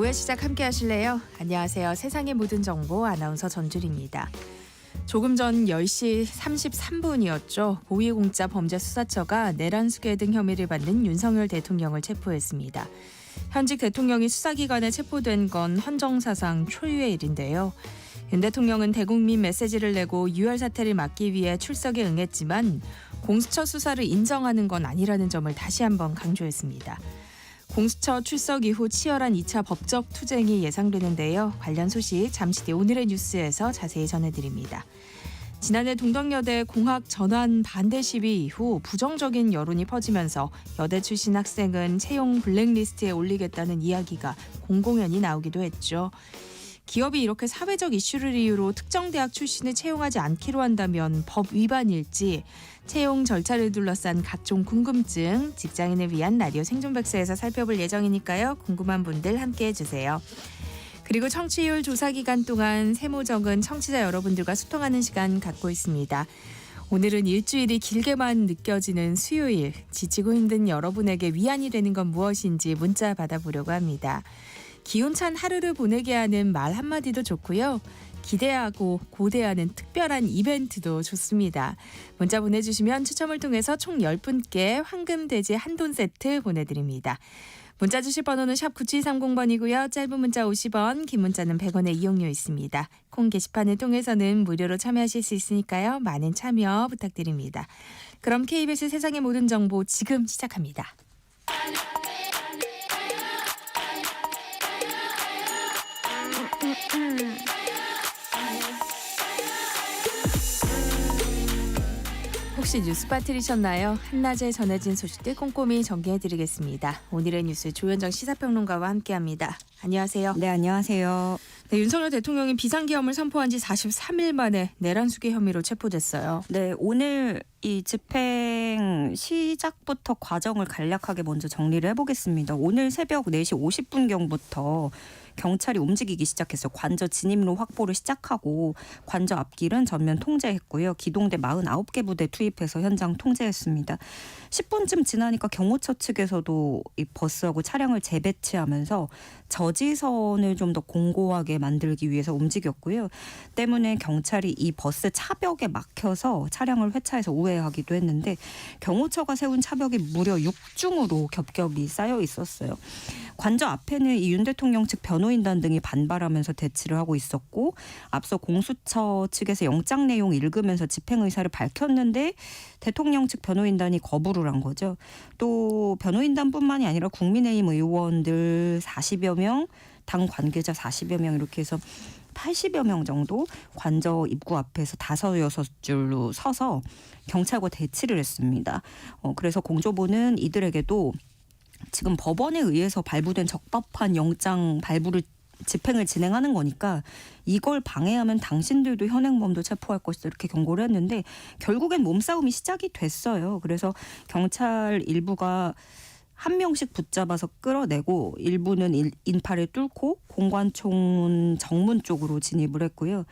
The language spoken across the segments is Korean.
오후의 시작 함께 하실래요? 안녕하세요. 세상의 모든 정보 아나운서 전주리입니다. 조금 전 10시 33분이었죠. 고위공자 범죄수사처가 내란 수괴 등 혐의를 받는 윤석열 대통령을 체포했습니다. 현직 대통령이 수사기관에 체포된 건 헌정사상 초유의 일인데요. 윤 대통령은 대국민 메시지를 내고 유혈 사태를 막기 위해 출석에 응했지만 공수처 수사를 인정하는 건 아니라는 점을 다시 한번 강조했습니다. 공수처 출석 이후 치열한 2차 법적 투쟁이 예상되는데요. 관련 소식 잠시 뒤 오늘의 뉴스에서 자세히 전해드립니다. 지난해 동덕여대 공학 전환 반대 시위 이후 부정적인 여론이 퍼지면서 여대 출신 학생은 채용 블랙리스트에 올리겠다는 이야기가 공공연히 나오기도 했죠. 기업이 이렇게 사회적 이슈를 이유로 특정 대학 출신을 채용하지 않기로 한다면 법 위반일지 채용 절차를 둘러싼 각종 궁금증 직장인을 위한 라디오 생존백서에서 살펴볼 예정이니까요. 궁금한 분들 함께해 주세요. 그리고 청취율 조사 기간 동안 세무적은 청취자 여러분들과 소통하는 시간 갖고 있습니다. 오늘은 일주일이 길게만 느껴지는 수요일, 지치고 힘든 여러분에게 위안이 되는 건 무엇인지 문자 받아보려고 합니다. 기운찬 하루를 보내게 하는 말 한마디도 좋고요. 기대하고 고대하는 특별한 이벤트도 좋습니다. 문자 보내주시면 추첨을 통해서 총 10분께 황금돼지 한돈 세트 보내드립니다. 문자 주실 번호는 샵 9730번이고요. 짧은 문자 50원, 긴 문자는 100원의 이용료 있습니다. 콩 게시판을 통해서는 무료로 참여하실 수 있으니까요. 많은 참여 부탁드립니다. 그럼 KBS 세상의 모든 정보 지금 시작합니다. 혹시 뉴스 빠뜨리셨나요? 한낮에 전해진 소식들 꼼꼼히 정리해드리겠습니다. 오늘의 뉴스 조현정 시사평론가와 함께합니다. 안녕하세요. 네, 안녕하세요. 네, 윤석열 대통령이 비상계엄을 선포한 지 43일 만에 내란 수괴 혐의로 체포됐어요. 네, 오늘 이 집행 시작부터 과정을 간략하게 먼저 정리를 해보겠습니다. 오늘 새벽 4시 50분경부터 경찰이 움직이기 시작했어요. 관저 진입로 확보를 시작하고 관저 앞길은 전면 통제했고요. 기동대 49개 부대 투입해서 현장 통제했습니다. 10분쯤 지나니까 경호처 측에서도 이 버스하고 차량을 재배치하면서 저지선을 좀 더 공고하게 만들기 위해서 움직였고요. 때문에 경찰이 이 버스 차벽에 막혀서 차량을 회차해서 우회하기도 했는데 경호처가 세운 차벽이 무려 6중으로 겹겹이 쌓여 있었어요. 관저 앞에는 이 윤 대통령 측 변호인단 등이 반발하면서 대치를 하고 있었고 앞서 공수처 측에서 영장 내용 읽으면서 집행 의사를 밝혔는데 대통령 측 변호인단이 거부를 한 거죠. 또 변호인단뿐만이 아니라 국민의힘 의원들 40여 명, 당 관계자 40여 명 이렇게 해서 80여 명 정도 관저 입구 앞에서 5-6줄로 서서 경찰과 대치를 했습니다. 그래서 공조보는 이들에게도 지금 법원에 의해서 발부된 적법한 영장 발부를 집행을 진행하는 거니까 이걸 방해하면 당신들도 현행범도 체포할 것이다 이렇게 경고를 했는데 결국엔 몸싸움이 시작이 됐어요. 그래서 경찰 일부가 한 명씩 붙잡아서 끌어내고 일부는 인파를 뚫고 공관총 정문 쪽으로 진입을 했고요.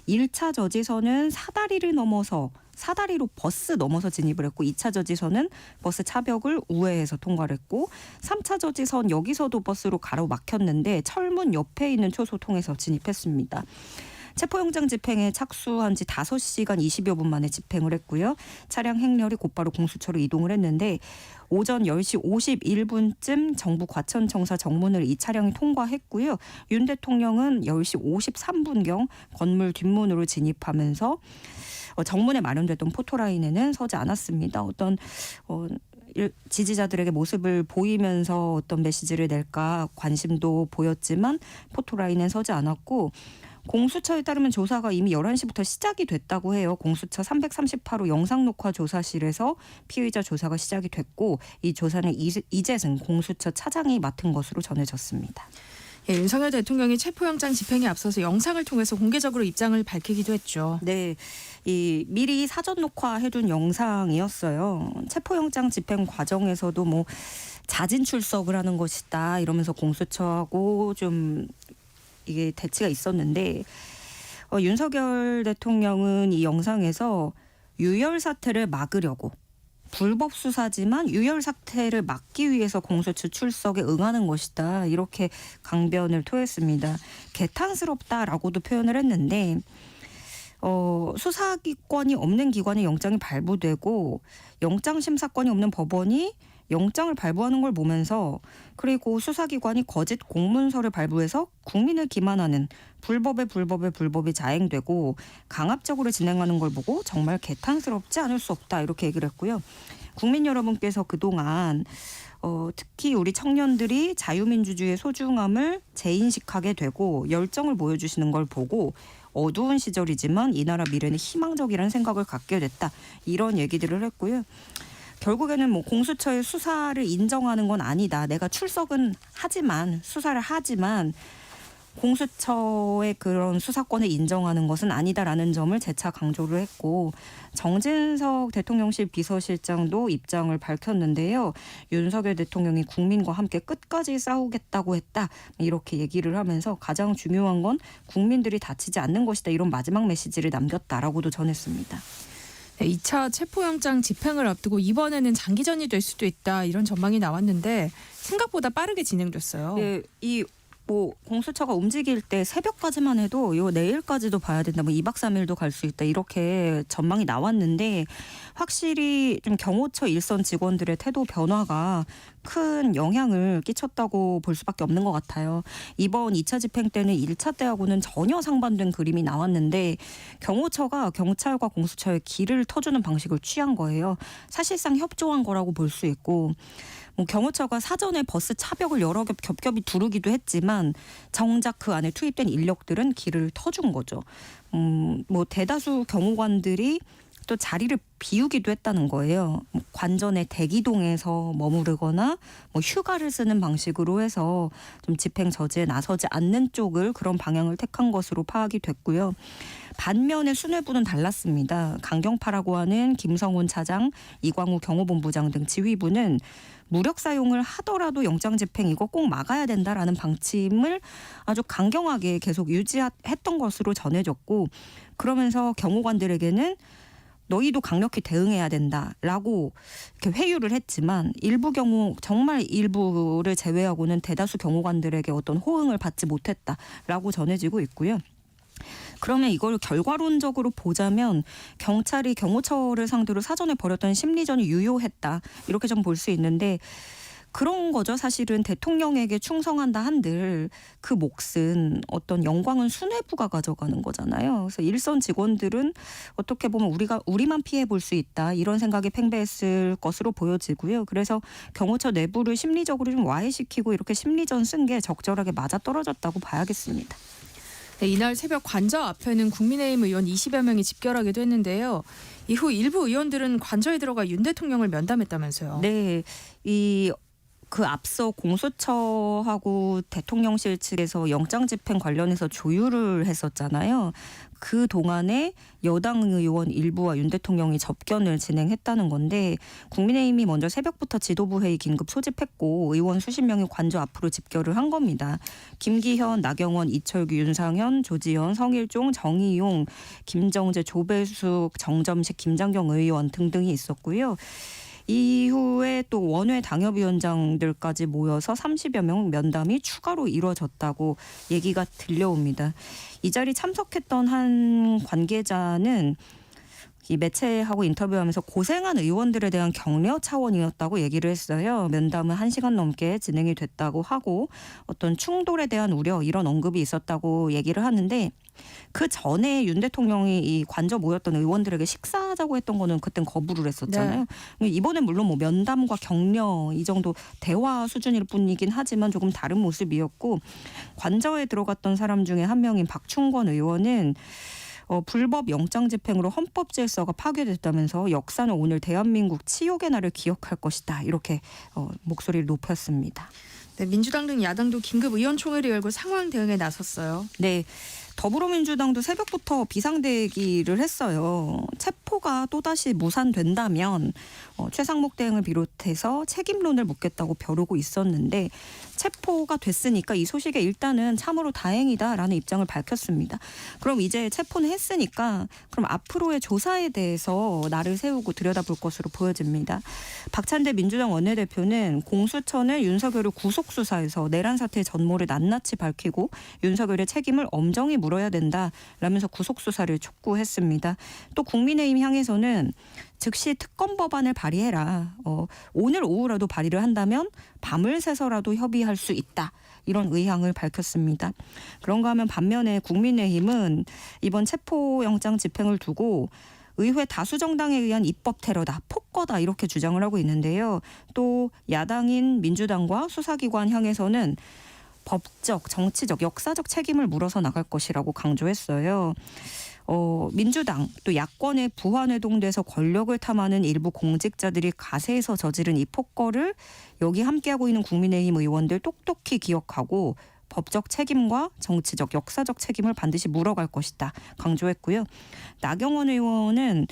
1차 저지선은 사다리로 버스 넘어서 진입을 했고 2차 저지선은 버스 차벽을 우회해서 통과를 했고 3차 저지선 여기서도 버스로 가로막혔는데 철문 옆에 있는 초소 통해서 진입했습니다. 체포영장 집행에 착수한 지 5시간 20여 분 만에 집행을 했고요. 차량 행렬이 곧바로 공수처로 이동을 했는데 오전 10시 51분쯤 정부 과천청사 정문을 이 차량이 통과했고요. 윤 대통령은 10시 53분경 건물 뒷문으로 진입하면서 정문에 마련됐던 포토라인에는 서지 않았습니다. 어떤 지지자들에게 모습을 보이면서 어떤 메시지를 낼까 관심도 보였지만 포토라인엔 서지 않았고 공수처에 따르면 조사가 이미 11시부터 시작이 됐다고 해요. 공수처 338호 영상녹화 조사실에서 피의자 조사가 시작이 됐고 이 조사는 이재승 공수처 차장이 맡은 것으로 전해졌습니다. 예, 윤석열 대통령이 체포영장 집행에 앞서서 영상을 통해서 공개적으로 입장을 밝히기도 했죠. 네, 이 미리 사전 녹화해둔 영상이었어요. 체포영장 집행 과정에서도 뭐 자진 출석을 하는 것이다 이러면서 공수처하고 좀 이게 대치가 있었는데 윤석열 대통령은 이 영상에서 유혈 사태를 막으려고 불법 수사지만 유혈 사태를 막기 위해서 공소처 출석에 응하는 것이다. 이렇게 강변을 토했습니다. 개탄스럽다라고도 표현을 했는데 수사기관이 없는 기관에 영장이 발부되고 영장심사권이 없는 법원이 영장을 발부하는 걸 보면서 그리고 수사기관이 거짓 공문서를 발부해서 국민을 기만하는 불법이 자행되고 강압적으로 진행하는 걸 보고 정말 개탄스럽지 않을 수 없다 이렇게 얘기를 했고요. 국민 여러분께서 그동안 특히 우리 청년들이 자유민주주의의 소중함을 재인식하게 되고 열정을 보여주시는 걸 보고 어두운 시절이지만 이 나라 미래는 희망적이라는 생각을 갖게 됐다. 이런 얘기들을 했고요. 결국에는 뭐 공수처의 수사를 인정하는 건 아니다. 내가 출석은 하지만 수사를 하지만 공수처의 그런 수사권을 인정하는 것은 아니다라는 점을 재차 강조를 했고 정진석 대통령실 비서실장도 입장을 밝혔는데요. 윤석열 대통령이 국민과 함께 끝까지 싸우겠다고 했다. 이렇게 얘기를 하면서 가장 중요한 건 국민들이 다치지 않는 것이다. 이런 마지막 메시지를 남겼다라고도 전했습니다. 네, 2차 체포영장 집행을 앞두고 이번에는 장기전이 될 수도 있다 이런 전망이 나왔는데 생각보다 빠르게 진행됐어요. 네, 공수처가 움직일 때 새벽까지만 해도 내일까지도 봐야 된다. 2박 3일도 갈 수 있다. 이렇게 전망이 나왔는데 확실히 좀 경호처 일선 직원들의 태도 변화가 큰 영향을 끼쳤다고 볼 수밖에 없는 것 같아요. 이번 2차 집행 때는 1차 때하고는 전혀 상반된 그림이 나왔는데 경호처가 경찰과 공수처의 길을 터주는 방식을 취한 거예요. 사실상 협조한 거라고 볼 수 있고 경호처가 사전에 버스 차벽을 여러 겹겹이 두르기도 했지만 정작 그 안에 투입된 인력들은 길을 터준 거죠. 대다수 경호관들이 또 자리를 비우기도 했다는 거예요. 관전의 대기동에서 머무르거나 휴가를 쓰는 방식으로 해서 좀 집행 저지에 나서지 않는 쪽을 그런 방향을 택한 것으로 파악이 됐고요. 반면에 수뇌부는 달랐습니다. 강경파라고 하는 김성훈 차장, 이광우 경호본부장 등 지휘부는 무력 사용을 하더라도 영장 집행 이거 꼭 막아야 된다라는 방침을 아주 강경하게 계속 유지했던 것으로 전해졌고 그러면서 경호관들에게는 너희도 강력히 대응해야 된다라고 이렇게 회유를 했지만 일부 경우 정말 일부를 제외하고는 대다수 경호관들에게 어떤 호응을 받지 못했다라고 전해지고 있고요. 그러면 이걸 결과론적으로 보자면 경찰이 경호처를 상대로 사전에 벌였던 심리전이 유효했다. 이렇게 좀 볼 수 있는데 그런 거죠. 사실은 대통령에게 충성한다 한들 그 몫은 어떤 영광은 수뇌부가 가져가는 거잖아요. 그래서 일선 직원들은 어떻게 보면 우리만 피해 볼 수 있다. 이런 생각에 팽배했을 것으로 보여지고요. 그래서 경호처 내부를 심리적으로 좀 와해시키고 이렇게 심리전 쓴 게 적절하게 맞아떨어졌다고 봐야겠습니다. 네, 이날 새벽 관저 앞에는 국민의힘 의원 20여 명이 집결하기도 했는데요. 이후 일부 의원들은 관저에 들어가 윤 대통령을 면담했다면서요. 네, 그 앞서 공수처하고 대통령실 측에서 영장 집행 관련해서 조율을 했었잖아요. 그 동안에 여당 의원 일부와 윤 대통령이 접견을 진행했다는 건데 국민의힘이 먼저 새벽부터 지도부 회의 긴급 소집했고 의원 수십 명이 관저 앞으로 집결을 한 겁니다. 김기현, 나경원, 이철규, 윤상현, 조지현, 성일종, 정의용, 김정재, 조배숙, 정점식, 김장경 의원 등등이 있었고요. 이후에 또 원외 당협위원장들까지 모여서 30여 명 면담이 추가로 이루어졌다고 얘기가 들려옵니다. 이 자리 참석했던 한 관계자는 이 매체하고 인터뷰하면서 고생한 의원들에 대한 격려 차원이었다고 얘기를 했어요. 면담은 1시간 넘게 진행이 됐다고 하고 어떤 충돌에 대한 우려 이런 언급이 있었다고 얘기를 하는데 그 전에 윤 대통령이 이 관저 모였던 의원들에게 식사하자고 했던 거는 그땐 거부를 했었잖아요. 네. 이번엔 물론 면담과 격려 이 정도 대화 수준일 뿐이긴 하지만 조금 다른 모습이었고 관저에 들어갔던 사람 중에 한 명인 박충권 의원은 불법 영장 집행으로 헌법 질서가 파괴됐다면서 역사는 오늘 대한민국 치욕의 날을 기억할 것이다. 이렇게 목소리를 높였습니다. 네, 민주당 등 야당도 긴급 의원총회를 열고 상황 대응에 나섰어요. 네. 더불어민주당도 새벽부터 비상대기를 했어요. 체포가 또다시 무산된다면 최상목 대행을 비롯해서 책임론을 묻겠다고 벼르고 있었는데 체포가 됐으니까 이 소식에 일단은 참으로 다행이다라는 입장을 밝혔습니다. 그럼 이제 체포는 했으니까 그럼 앞으로의 조사에 대해서 날을 세우고 들여다볼 것으로 보여집니다. 박찬대 민주당 원내대표는 공수처는 윤석열을 구속수사해서 내란 사태의 전모를 낱낱이 밝히고 윤석열의 책임을 엄정히 물어야 된다라면서 구속수사를 촉구했습니다. 또 국민의힘 향해서는 즉시 특검 법안을 발의해라. 오늘 오후라도 발의를 한다면 밤을 새서라도 협의할 수 있다. 이런 의향을 밝혔습니다. 그런가 하면 반면에 국민의힘은 이번 체포영장 집행을 두고 의회 다수 정당에 의한 입법 테러다, 폭거다 이렇게 주장을 하고 있는데요. 또 야당인 민주당과 수사기관 향해서는 법적, 정치적, 역사적 책임을 물어서 나갈 것이라고 강조했어요. 민주당 또 야권에 부안회동돼서 권력을 탐하는 일부 공직자들이 가세해서 저지른 이 폭거를 여기 함께하고 있는 국민의힘 의원들 똑똑히 기억하고 법적 책임과 정치적, 역사적 책임을 반드시 물어갈 것이다 강조했고요. 나경원 의원은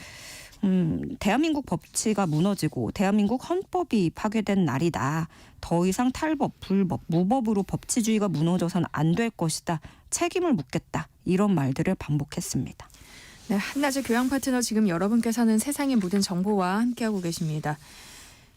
대한민국 법치가 무너지고 대한민국 헌법이 파괴된 날이다. 더 이상 탈법, 불법, 무법으로 법치주의가 무너져서는 안 될 것이다. 책임을 묻겠다. 이런 말들을 반복했습니다. 네, 한낮의 교양 파트너 지금 여러분께서는 세상의 모든 정보와 함께하고 계십니다.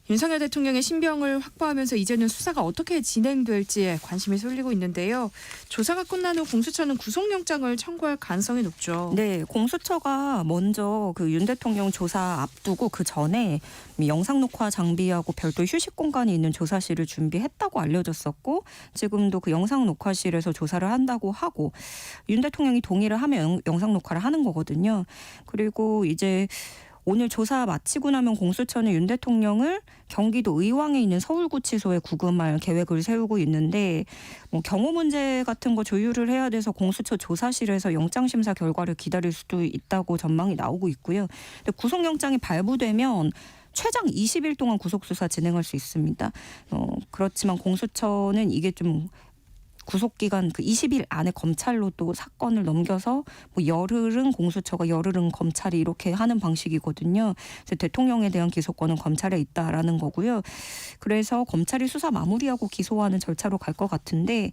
윤석열 대통령의 신병을 확보하면서 이제는 수사가 어떻게 진행될지에 관심이 쏠리고 있는데요. 조사가 끝난 후 공수처는 구속영장을 청구할 가능성이 높죠. 네, 공수처가 먼저 그 윤 대통령 조사 앞두고 그 전에 영상 녹화 장비하고 별도 휴식 공간이 있는 조사실을 준비했다고 알려졌었고 지금도 그 영상 녹화실에서 조사를 한다고 하고 윤 대통령이 동의를 하면 영상 녹화를 하는 거거든요. 그리고 이제 오늘 조사 마치고 나면 공수처는 윤 대통령을 경기도 의왕에 있는 서울구치소에 구금할 계획을 세우고 있는데 경호 문제 같은 거 조율을 해야 돼서 공수처 조사실에서 영장심사 결과를 기다릴 수도 있다고 전망이 나오고 있고요. 근데 구속영장이 발부되면 최장 20일 동안 구속수사 진행할 수 있습니다. 그렇지만 공수처는 이게 좀 구속기간 그 20일 안에 검찰로 또 사건을 넘겨서 열흘은 공수처가 열흘은 검찰이 이렇게 하는 방식이거든요. 그래서 대통령에 대한 기소권은 검찰에 있다라는 거고요. 그래서 검찰이 수사 마무리하고 기소하는 절차로 갈 것 같은데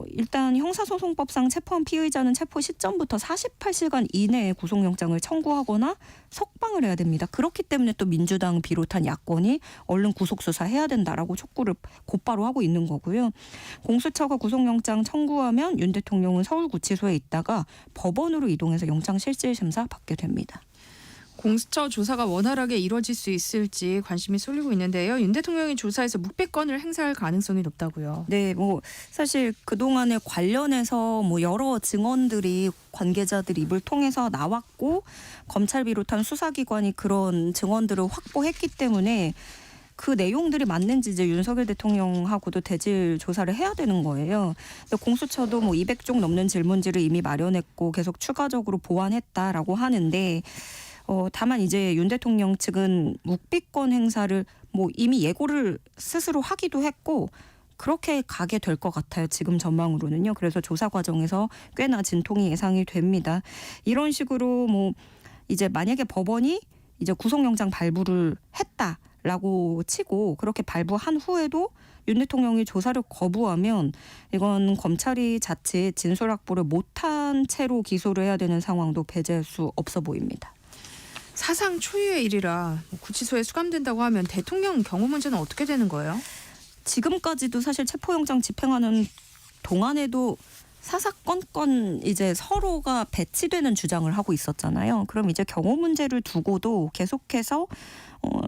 일단 형사소송법상 체포한 피의자는 체포 시점부터 48시간 이내에 구속영장을 청구하거나 석방을 해야 됩니다. 그렇기 때문에 또 민주당 비롯한 야권이 얼른 구속수사해야 된다라고 촉구를 곧바로 하고 있는 거고요. 공수처가 구속영장 청구하면 윤 대통령은 서울구치소에 있다가 법원으로 이동해서 영장실질심사 받게 됩니다. 공수처 조사가 원활하게 이루어질 수 있을지 관심이 쏠리고 있는데요. 윤 대통령이 조사에서 묵비권을 행사할 가능성이 높다고요. 네, 사실 그동안에 관련해서 여러 증언들이 관계자들 입을 통해서 나왔고 검찰 비롯한 수사기관이 그런 증언들을 확보했기 때문에 그 내용들이 맞는지 이제 윤석열 대통령하고도 대질 조사를 해야 되는 거예요. 근데 공수처도 200쪽 넘는 질문지를 이미 마련했고 계속 추가적으로 보완했다라고 하는데 다만 이제 윤 대통령 측은 묵비권 행사를 이미 예고를 스스로 하기도 했고 그렇게 가게 될 것 같아요. 지금 전망으로는요. 그래서 조사 과정에서 꽤나 진통이 예상이 됩니다. 이런 식으로 이제 만약에 법원이 이제 구속영장 발부를 했다라고 치고 그렇게 발부한 후에도 윤 대통령이 조사를 거부하면 이건 검찰이 자칫 진술 확보를 못한 채로 기소를 해야 되는 상황도 배제할 수 없어 보입니다. 사상 초유의 일이라 구치소에 수감된다고 하면 대통령 경호 문제는 어떻게 되는 거예요? 지금까지도 사실 체포영장 집행하는 동안에도 사사건건 이제 서로가 배치되는 주장을 하고 있었잖아요. 그럼 이제 경호 문제를 두고도 계속해서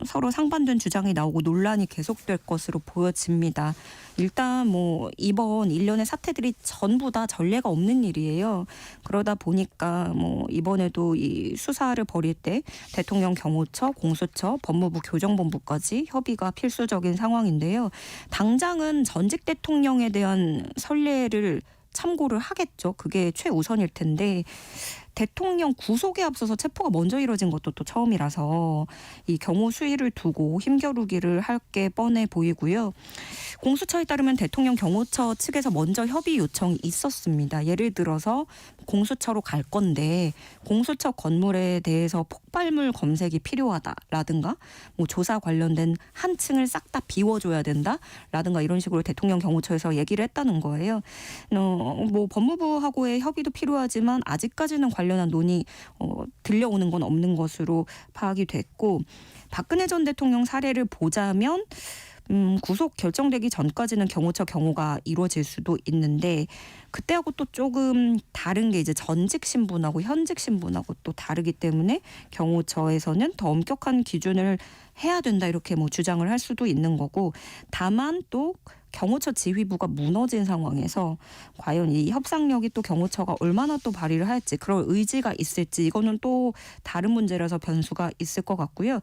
서로 상반된 주장이 나오고 논란이 계속될 것으로 보여집니다. 일단 이번 일련의 사태들이 전부 다 전례가 없는 일이에요. 그러다 보니까 이번에도 이 수사를 벌일 때 대통령 경호처, 공수처, 법무부 교정본부까지 협의가 필수적인 상황인데요. 당장은 전직 대통령에 대한 선례를 참고를 하겠죠. 그게 최우선일 텐데 대통령 구속에 앞서서 체포가 먼저 이뤄진 것도 또 처음이라서 이 경호 수위를 두고 힘겨루기를 할 게 뻔해 보이고요. 공수처에 따르면 대통령 경호처 측에서 먼저 협의 요청이 있었습니다. 예를 들어서 공수처로 갈 건데 공수처 건물에 대해서 폭발물 검색이 필요하다라든가 뭐 조사 관련된 한 층을 싹 다 비워줘야 된다라든가 이런 식으로 대통령 경호처에서 얘기를 했다는 거예요. 뭐 법무부하고의 협의도 필요하지만 아직까지는 관련한 논의 들려오는 건 없는 것으로 파악이 됐고 박근혜 전 대통령 사례를 보자면 구속 결정되기 전까지는 경호처 경호가 이루어질 수도 있는데 그때하고 또 조금 다른 게 이제 전직 신분하고 현직 신분하고 또 다르기 때문에 경호처에서는 더 엄격한 기준을 해야 된다 이렇게 뭐 주장을 할 수도 있는 거고 다만 또 경호처 지휘부가 무너진 상황에서 과연 이 협상력이 또 경호처가 얼마나 또 발휘를 할지 그럴 의지가 있을지 이거는 또 다른 문제라서 변수가 있을 것 같고요.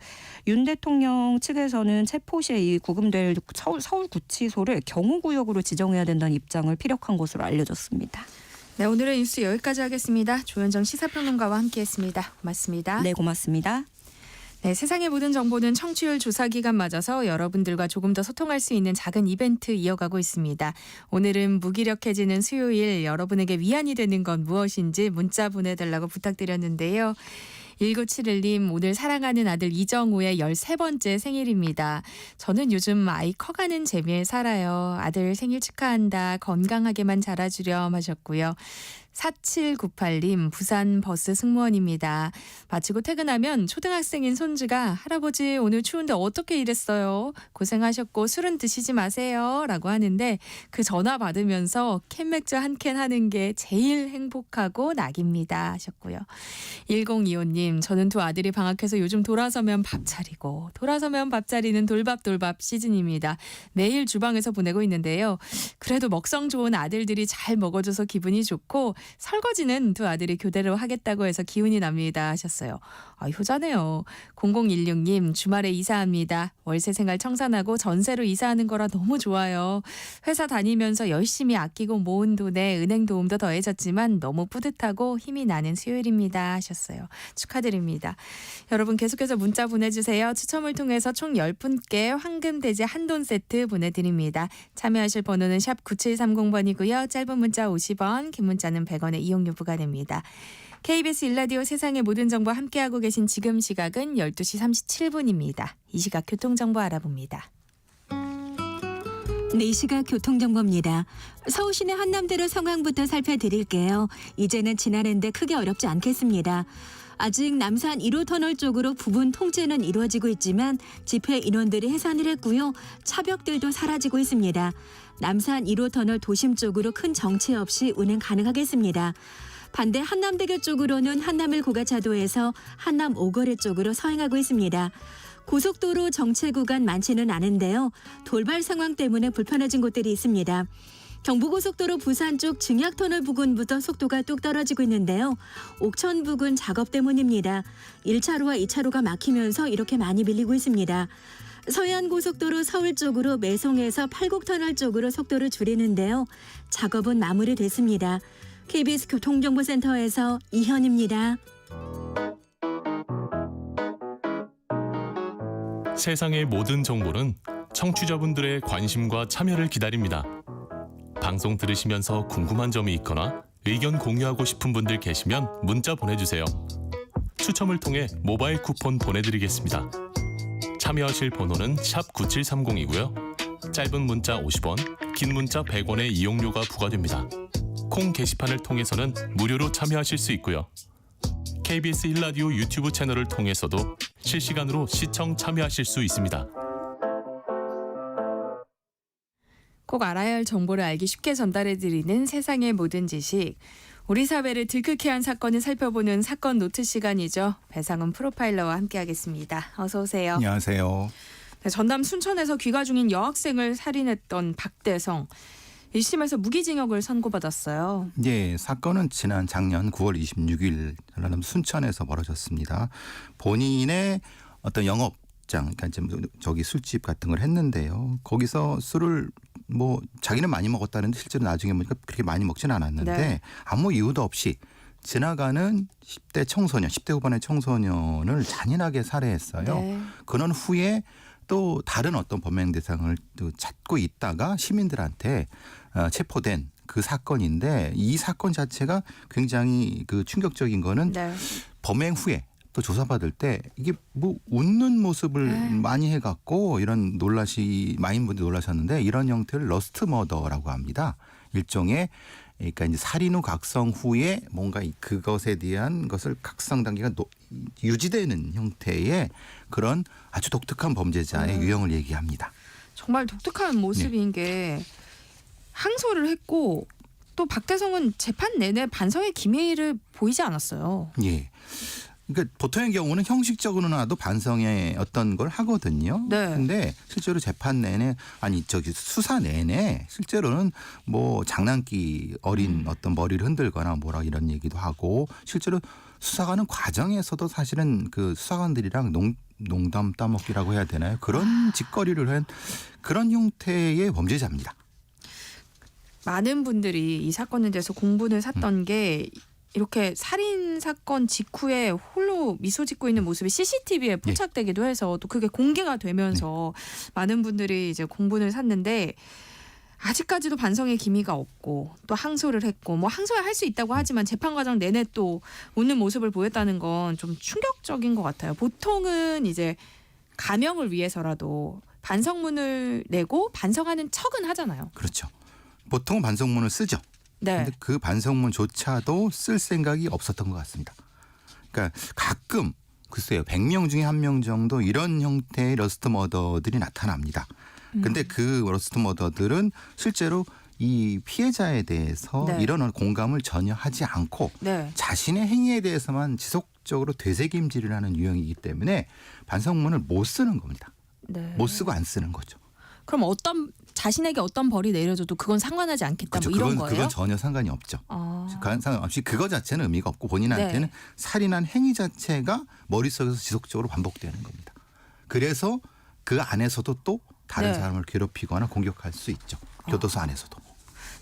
윤 대통령 측에서는 체포 시에 이 구금될 서울구치소를 경호구역으로 지정해야 된다는 입장을 피력한 것으로 알려졌습니다. 네, 오늘의 뉴스 여기까지 하겠습니다. 조현정 시사평론가와 함께했습니다. 고맙습니다. 네, 고맙습니다. 네, 세상의 모든 정보는 청취율 조사 기간 맞아서 여러분들과 조금 더 소통할 수 있는 작은 이벤트 이어가고 있습니다. 오늘은 무기력해지는 수요일 여러분에게 위안이 되는 건 무엇인지 문자 보내달라고 부탁드렸는데요. 1971님 오늘 사랑하는 아들 이정우의 13번째 생일입니다. 저는 요즘 아이 커가는 재미에 살아요. 아들 생일 축하한다. 건강하게만 자라주렴 하셨고요. 4798님 부산 버스 승무원입니다. 마치고 퇴근하면 초등학생인 손주가 할아버지 오늘 추운데 어떻게 이랬어요? 고생하셨고 술은 드시지 마세요 라고 하는데 그 전화 받으면서 캔맥주 한 캔 하는 게 제일 행복하고 낙입니다 하셨고요. 1025님 저는 두 아들이 방학해서 요즘 돌아서면 밥 차리고 돌아서면 밥 차리는 돌밥 시즌입니다. 매일 주방에서 보내고 있는데요. 그래도 먹성 좋은 아들들이 잘 먹어줘서 기분이 좋고 설거지는 두 아들이 교대로 하겠다고 해서 기운이 납니다 하셨어요. 효자네요. 0016님 주말에 이사합니다. 월세 생활 청산하고 전세로 이사하는 거라 너무 좋아요. 회사 다니면서 열심히 아끼고 모은 돈에 은행 도움도 더해졌지만 너무 뿌듯하고 힘이 나는 수요일입니다 하셨어요. 축하드립니다. 여러분 계속해서 문자 보내주세요. 추첨을 통해서 총 10분께 황금돼지 한돈 세트 보내드립니다. 참여하실 번호는 샵 9730번이고요. 짧은 문자 50원, 긴 문자는 100원의 이용료 부과됩니다. KBS 1라디오 세상의 모든 정보 함께하고 계신 지금 시각은 12시 37분입니다. 이 시각 교통정보 알아봅니다. 네, 이 시각 교통정보입니다. 서울시내 한남대로 상황부터 살펴드릴게요. 이제는 지나는데 크게 어렵지 않겠습니다. 아직 남산 1호 터널 쪽으로 부분 통제는 이루어지고 있지만 집회 인원들이 해산을 했고요. 차벽들도 사라지고 있습니다. 남산 1호 터널 도심 쪽으로 큰 정체 없이 운행 가능하겠습니다. 반대 한남대교 쪽으로는 한남을 고가차도에서 한남 오거리 쪽으로 서행하고 있습니다. 고속도로 정체 구간 많지는 않은데요. 돌발 상황 때문에 불편해진 곳들이 있습니다. 경부고속도로 부산 쪽 증약터널 부근부터 속도가 뚝 떨어지고 있는데요. 옥천 부근 작업 때문입니다. 1차로와 2차로가 막히면서 이렇게 많이 밀리고 있습니다. 서해안고속도로 서울 쪽으로 매송에서 팔곡터널 쪽으로 속도를 줄이는데요. 작업은 마무리됐습니다. KBS 교통정보센터에서 이현입니다. 세상의 모든 정보는 청취자분들의 관심과 참여를 기다립니다. 방송 들으시면서 궁금한 점이 있거나 의견 공유하고 싶은 분들 계시면 문자 보내주세요. 추첨을 통해 모바일 쿠폰 보내드리겠습니다. 참여하실 번호는 샵 9730이고요. 짧은 문자 50원, 긴 문자 100원의 이용료가 부과됩니다. 콩 게시판을 통해서는 무료로 참여하실 수 있고요. KBS 1라디오 유튜브 채널을 통해서도 실시간으로 시청 참여하실 수 있습니다. 꼭 알아야 할 정보를 알기 쉽게 전달해드리는 세상의 모든 지식. 우리 사회를 들끓게 한 사건을 살펴보는 사건 노트 시간이죠. 배상훈 프로파일러와 함께하겠습니다. 어서 오세요. 안녕하세요. 네, 전남 순천에서 귀가 중인 여학생을 살인했던 박대성. 1심에서 무기징역을 선고받았어요. 예, 사건은 지난 작년 9월 26일 전남 순천에서 벌어졌습니다. 본인의 어떤 영업장, 그러니까 저기 술집 같은 걸 했는데요. 거기서 술을 자기는 많이 먹었다는데 실제로 나중에 보니까 그렇게 많이 먹지는 않았는데 네. 아무 이유도 없이 지나가는 10대 청소년, 10대 후반의 청소년을 잔인하게 살해했어요. 네. 그런 후에 또 다른 어떤 범행 대상을 또 찾고 있다가 시민들한테 체포된 그 사건인데 이 사건 자체가 굉장히 그 충격적인 거는 네. 범행 후에 또 조사받을 때 이게 뭐 웃는 모습을 많이 해갖고 이런 많은 분들이 놀라셨는데 이런 형태를 러스트 머더라고 합니다. 일종의 그러니까 이제 살인 후 각성 후에 뭔가 그것에 대한 것을 각성 단계가 유지되는 형태의 그런 아주 독특한 범죄자의 유형을 얘기합니다. 정말 독특한 모습인 게 항소를 했고 또 박대성은 재판 내내 반성의 기미를 보이지 않았어요. 예. 그러니까 보통의 경우는 형식적으로나도 반성의 어떤 걸 하거든요. 네. 근데 실제로 재판 내내 수사 내내 실제로는 뭐 장난기 어린 어떤 머리를 흔들거나 뭐라 이런 얘기도 하고 실제로 수사하는 과정에서도 사실은 그 수사관들이랑 농담 따먹기라고 해야 되나요? 그런 짓거리를 한 그런 형태의 범죄자입니다. 많은 분들이 이 사건에 대해서 공분을 샀던 게 이렇게 살인 사건 직후에 홀로 미소 짓고 있는 모습이 CCTV에 포착되기도 해서 또 그게 공개가 되면서 많은 분들이 이제 공분을 샀는데 아직까지도 반성의 기미가 없고 또 항소를 했고 뭐 항소야 할 수 있다고 하지만 재판 과정 내내 또 웃는 모습을 보였다는 건 좀 충격적인 것 같아요. 보통은 이제 가명을 위해서라도 반성문을 내고 반성하는 척은 하잖아요. 그렇죠. 보통은 반성문을 쓰죠. 네. 근데 그 반성문조차도 쓸 생각이 없었던 것 같습니다. 그러니까 가끔 글쎄요 100명 중에 1명 정도 이런 형태의 러스트 머더들이 나타납니다. 근데 그 러스트 머더들은 실제로 이 피해자에 대해서 네. 이런 공감을 전혀 하지 않고 네. 자신의 행위에 대해서만 지속적으로 되새김질을 하는 유형이기 때문에 반성문을 못 쓰는 겁니다. 네. 못 쓰고 안 쓰는 거죠. 그럼 자신에게 어떤 벌이 내려져도 그건 상관하지 않겠다 그렇죠. 뭐 이런 거예요? 그건 전혀 상관이 없죠. 아. 상관없이 그거 자체는 의미가 없고 본인한테는 네. 살인한 행위 자체가 머릿속에서 지속적으로 반복되는 겁니다. 그래서 그 안에서도 또 다른 네. 사람을 괴롭히거나 공격할 수 있죠. 교도소 안에서도.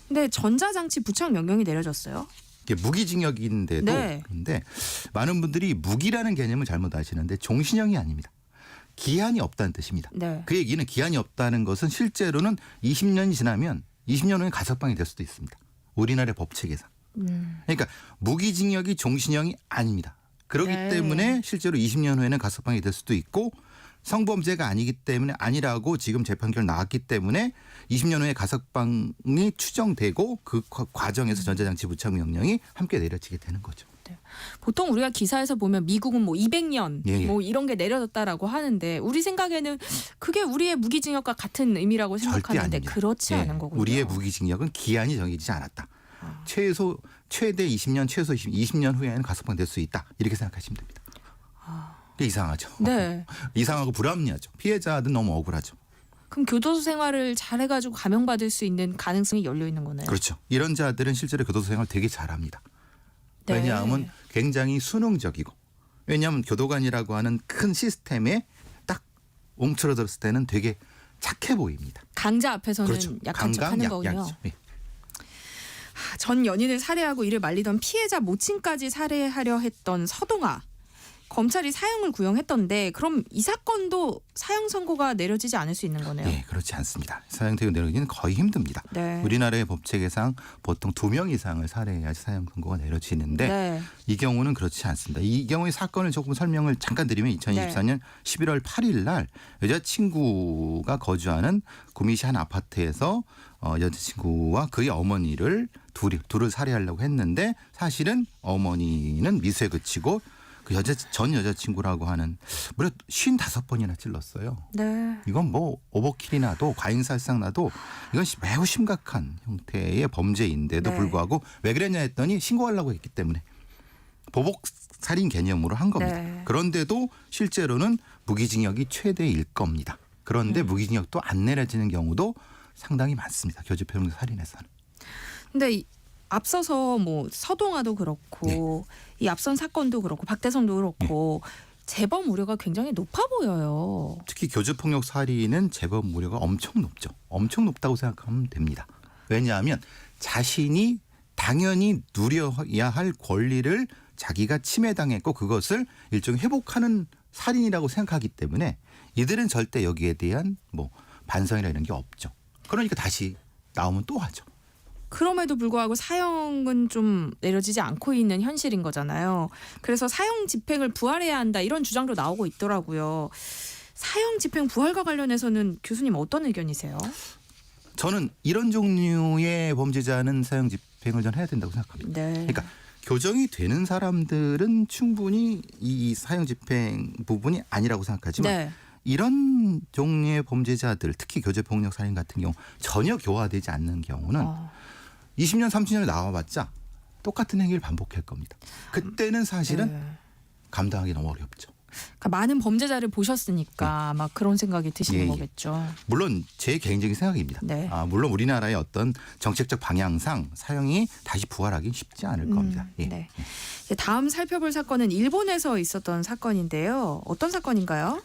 근데 전자장치 부착 명령이 내려졌어요. 이게 무기징역인데도 네. 그런데 많은 분들이 무기라는 개념을 잘못 아시는데 종신형이 아닙니다. 기한이 없다는 뜻입니다. 네. 그 얘기는 기한이 없다는 것은 실제로는 20년이 지나면 20년 후에 가석방이 될 수도 있습니다. 우리나라의 법체계상. 그러니까 무기징역이 종신형이 아닙니다. 그렇기 네. 때문에 실제로 20년 후에는 가석방이 될 수도 있고 성범죄가 아니기 때문에 아니라고 지금 재판결 나왔기 때문에 20년 후에 가석방이 추정되고 그 과정에서 전자장치 부착 명령이 함께 내려지게 되는 거죠. 보통 우리가 기사에서 보면 미국은 뭐 200년 예, 예. 뭐 이런 게 내려졌다라고 하는데 우리 생각에는 그게 우리의 무기징역과 같은 의미라고 절대 생각하는데 아닙니다. 그렇지 예, 않은 거군요. 우리의 무기징역은 기한이 정해지지 않았다. 최대 20년, 최소 20년 후에는 가석방 될 수 있다. 이렇게 생각하시면 됩니다. 그게 이상하죠. 네. 이상하고 불합리하죠. 피해자는 너무 억울하죠. 그럼 교도소 생활을 잘해가지고 감형받을 수 있는 가능성이 열려 있는 거네요. 그렇죠. 이런 자들은 실제로 교도소 생활 되게 잘합니다. 네. 왜냐하면 굉장히 수능적이고 왜냐하면 교도관이라고 하는 큰 시스템에 딱 움츠러들었을 때는 되게 착해 보입니다. 강자 앞에서는 그렇죠. 약한 척하는 거군요. 약이죠. 예. 전 연인을 살해하고 이를 말리던 피해자 모친까지 살해하려 했던 서동아. 검찰이 사형을 구형했던데 그럼 이 사건도 사형 선고가 내려지지 않을 수 있는 거네요. 예, 그렇지 않습니다. 사형태우 내려지기는 거의 힘듭니다. 네. 우리나라의 법체계상 보통 2명 이상을 살해해야지 사형 선고가 내려지는데 네. 이 경우는 그렇지 않습니다. 이 경우의 사건을 조금 설명을 잠깐 드리면 2024년 11월 8일 날 여자친구가 거주하는 구미시 한 아파트에서 여자친구와 그의 어머니를 둘을 살해하려고 했는데 사실은 어머니는 미수에 그치고 그 전 여자친구라고 하는 무려 55번이나 찔렀어요. 네. 이건 뭐 오버킬이 나도 과잉살상 나도 이건 매우 심각한 형태의 범죄인데도 네. 불구하고 왜 그랬냐 했더니 신고하려고 했기 때문에 보복 살인 개념으로 한 겁니다. 네. 그런데도 실제로는 무기징역이 최대일 겁니다. 그런데 무기징역도 안 내려지는 경우도 상당히 많습니다. 교집합동 살인에서는. 근데 앞서서 뭐 서동아도 그렇고 이 앞선 사건도 그렇고 박대성도 그렇고 재범 우려가 굉장히 높아 보여요. 특히 교주폭력 살인은 재범 우려가 엄청 높죠. 엄청 높다고 생각하면 됩니다. 왜냐하면 자신이 당연히 누려야 할 권리를 자기가 침해당했고 그것을 일종의 회복하는 살인이라고 생각하기 때문에 이들은 절대 여기에 대한 뭐 반성이나 이런 게 없죠. 그러니까 다시 나오면 또 하죠. 그럼에도 불구하고 사형은 좀 내려지지 않고 있는 현실인 거잖아요. 그래서 사형 집행을 부활해야 한다 이런 주장도 나오고 있더라고요. 사형 집행 부활과 관련해서는 교수님 어떤 의견이세요? 저는 이런 종류의 범죄자는 사형 집행을 전 해야 된다고 생각합니다. 네. 그러니까 교정이 되는 사람들은 충분히 이 사형 집행 부분이 아니라고 생각하지만 네. 이런 종류의 범죄자들 특히 교제폭력 살인 같은 경우 전혀 교화되지 않는 경우는 20년 30년을 나와봤자 똑같은 행위를 반복할 겁니다. 그때는 사실은 네. 감당하기 너무 어렵죠. 그러니까 많은 범죄자를 보셨으니까 아마 그런 생각이 드시는 예, 예. 거겠죠. 물론 제 개인적인 생각입니다. 네. 물론 우리나라의 어떤 정책적 방향상 사형이 다시 부활하기 쉽지 않을 겁니다. 예. 네. 이제 다음 살펴볼 사건은 일본에서 있었던 사건인데요. 어떤 사건인가요?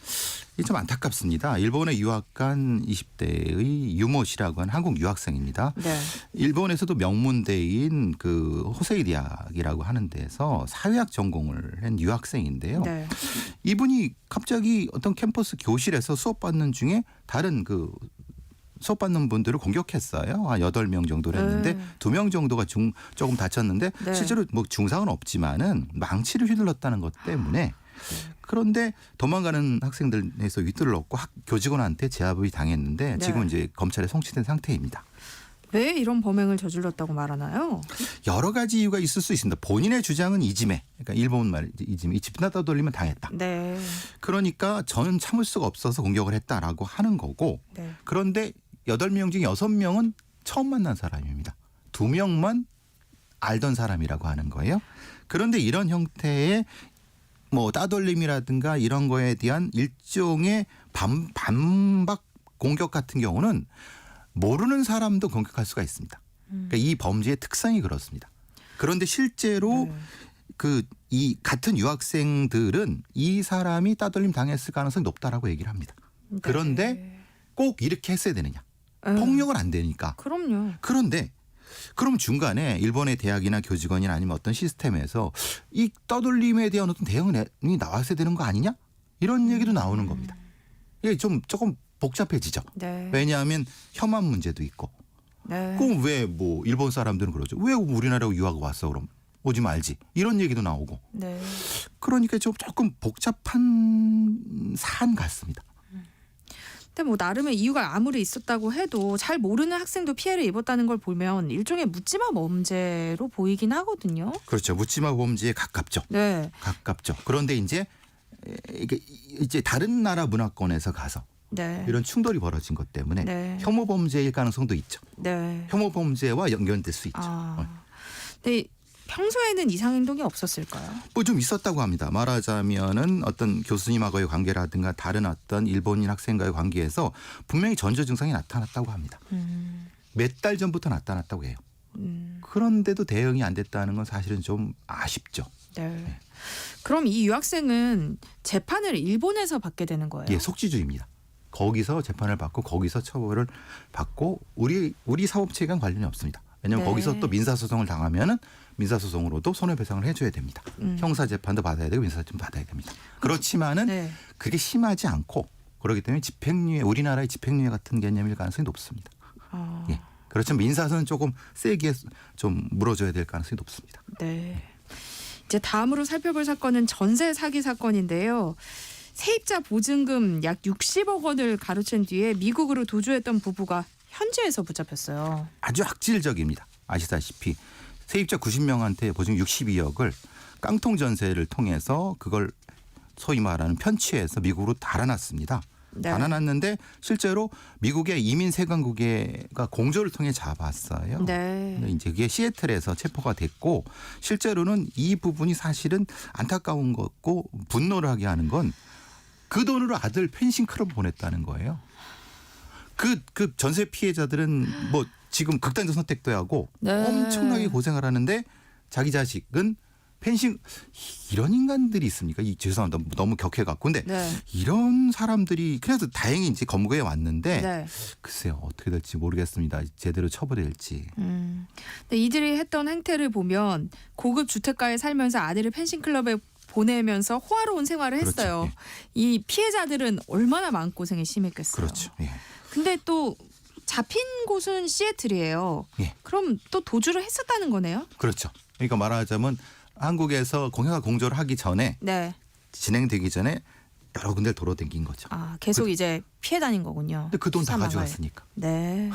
이게 좀 안타깝습니다. 일본에 유학 간 20대의 유모 씨라고 하는 한국 유학생입니다. 네. 일본에서도 명문대인 그 호세이 대학이라고 하는 데서 사회학 전공을 한 유학생인데요. 네. 이분이 갑자기 어떤 캠퍼스 교실에서 수업받는 중에 다른 그 수업받는 분들을 공격했어요. 한 8명 정도를 했는데 네. 2명 정도가 조금 다쳤는데 네. 실제로 뭐 중상은 없지만은 망치를 휘둘렀다는 것 때문에 그런데 도망가는 학생들에서 윗들을 얻고 교직원한테 제압이 당했는데 네. 지금 이제 검찰에 송치된 상태입니다. 왜 이런 범행을 저질렀다고 말하나요? 여러 가지 이유가 있을 수 있습니다. 본인의 주장은 이지메, 그러니까 일본 말 이지메, 이 집나 떠돌리면 당했다. 네. 그러니까 저는 참을 수가 없어서 공격을 했다라고 하는 거고 네. 그런데 8명 중에 6명은 처음 만난 사람입니다. 2명만 알던 사람이라고 하는 거예요. 그런데 이런 형태의 뭐 따돌림이라든가 이런 거에 대한 일종의 반박 공격 같은 경우는 모르는 사람도 공격할 수가 있습니다. 그러니까 이 범죄의 특성이 그렇습니다. 그런데 실제로 이 같은 유학생들은 이 사람이 따돌림 당했을 가능성이 높다라고 얘기를 합니다. 그런데 꼭 이렇게 했어야 되느냐? 폭력은 안 되니까. 그럼요. 그런데 그럼 중간에 일본의 대학이나 교직원이나 아니면 어떤 시스템에서 이 떠돌림에 대한 어떤 대응이 나왔어야 되는 거 아니냐? 이런 얘기도 나오는 겁니다. 이게 조금 복잡해지죠. 네. 왜냐하면 혐한 문제도 있고. 네. 그럼 왜 뭐 일본 사람들은 그러죠. 왜 우리나라로 유학 왔어 그럼 오지 말지. 이런 얘기도 나오고. 네. 그러니까 조금 복잡한 사안 같습니다. 근데 뭐 나름의 이유가 아무리 있었다고 해도 잘 모르는 학생도 피해를 입었다는 걸 보면 일종의 묻지마 범죄로 보이긴 하거든요. 그렇죠. 묻지마 범죄에 가깝죠. 네. 가깝죠. 그런데 이제 다른 나라 문화권에서 가서 네. 이런 충돌이 벌어진 것 때문에 네. 혐오 범죄일 가능성도 있죠. 네. 혐오 범죄와 연결될 수 있죠. 근데 평소에는 이상 행동이 없었을까요? 뭐 좀 있었다고 합니다. 말하자면은 어떤 교수님하고의 관계라든가 다른 어떤 일본인 학생과의 관계에서 분명히 전조 증상이 나타났다고 합니다. 몇 달 전부터 나타났다고 해요. 그런데도 대응이 안 됐다는 건 사실은 좀 아쉽죠. 네. 그럼 이 유학생은 재판을 일본에서 받게 되는 거예요? 예, 속지주의입니다. 거기서 재판을 받고 거기서 처벌을 받고 우리 사법체계랑 관련이 없습니다. 왜냐하면 네. 거기서 또 민사소송을 당하면은 민사소송으로도 손해배상을 해줘야 됩니다. 형사재판도 받아야 되고 민사재판도 받아야 됩니다. 그렇지만은 네. 그게 심하지 않고 그렇기 때문에 집행유예 우리나라의 집행유예 같은 개념일 가능성이 높습니다. 예. 그렇지만 민사소는 조금 세게 좀 물어줘야 될 가능성이 높습니다. 네. 이제 다음으로 살펴볼 사건은 전세 사기 사건인데요. 세입자 보증금 약 60억 원을 가로챈 뒤에 미국으로 도주했던 부부가 현지에서 붙잡혔어요. 아주 악질적입니다. 아시다시피 세입자 90명한테 보증 62억을 깡통 전세를 통해서 그걸 소위 말하는 편취해서 미국으로 달아났습니다. 네. 달아났는데 실제로 미국의 이민 세관국가 공조를 통해 잡았어요. 네. 근데 이제 그게 시애틀에서 체포가 됐고 실제로는 이 부분이 사실은 안타까운 거고 분노를 하게 하는 건 그 돈으로 아들 펜싱 클럽 보냈다는 거예요. 그 전세 피해자들은 뭐 지금 극단적 선택도 하고 네. 엄청나게 고생을 하는데 자기 자식은 펜싱 이런 인간들이 있습니까? 죄송합니다. 너무 격해갖고. 근데 네. 이런 사람들이 그래서 다행히 이제 검거에 왔는데 네. 글쎄요 어떻게 될지 모르겠습니다. 제대로 처벌해야 될지. 근데 이들이 했던 행태를 보면 고급 주택가에 살면서 아들을 펜싱 클럽에 보내면서 호화로운 생활을 그렇죠. 했어요. 예. 이 피해자들은 얼마나 마음고생이 심했겠어요. 그렇죠. 예. 근데 또 잡힌 곳은 시애틀이에요. 예. 그럼 또 도주를 했었다는 거네요? 그렇죠. 그러니까 말하자면 한국에서 공여가 공조를 하기 전에 네. 진행되기 전에 여러 군데 돌아다닌 거죠. 아, 계속 이제 피해 다닌 거군요. 근데 그 돈 다 수사망을. 가져갔으니까. 네.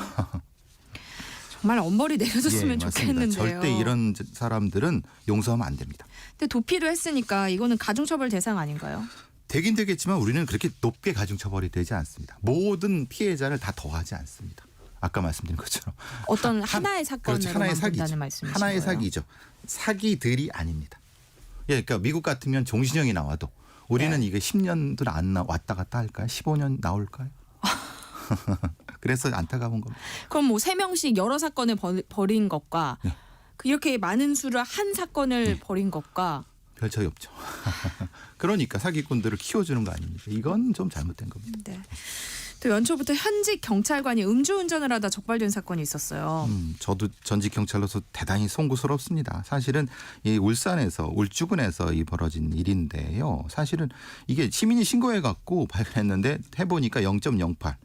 정말 엄벌이 내려졌으면 예, 맞습니다. 좋겠는데요. 절대 이런 사람들은 용서하면 안 됩니다. 근데 도피를 했으니까 이거는 가중처벌 대상 아닌가요? 되긴 되겠지만 우리는 그렇게 높게 가중처벌이 되지 않습니다. 모든 피해자를 다 더하지 않습니다. 아까 말씀드린 것처럼 어떤 하나의 사건으로만 그렇죠. 하나의 사기죠. 본다는 말씀이신 하나의 거예요? 사기죠. 사기들이 아닙니다. 예, 그러니까 미국 같으면 종신형이 나와도 우리는 네. 이게 10년들 안 왔다 갔다 할까요? 15년 나올까요? 그래서 안타까운 겁니다. 그럼 뭐 3명씩 여러 사건을 벌인 것과 네. 이렇게 많은 수를 한 사건을 네. 벌인 것과 별 차이 없죠. 그러니까 사기꾼들을 키워주는 거 아닙니까? 이건 좀 잘못된 겁니다. 네. 또 연초부터 현직 경찰관이 음주운전을 하다 적발된 사건이 있었어요. 저도 전직 경찰로서 대단히 송구스럽습니다. 사실은 이 울산에서 울주군에서 이 벌어진 일인데요. 사실은 이게 시민이 신고해 갖고 발견했는데 해보니까 0.08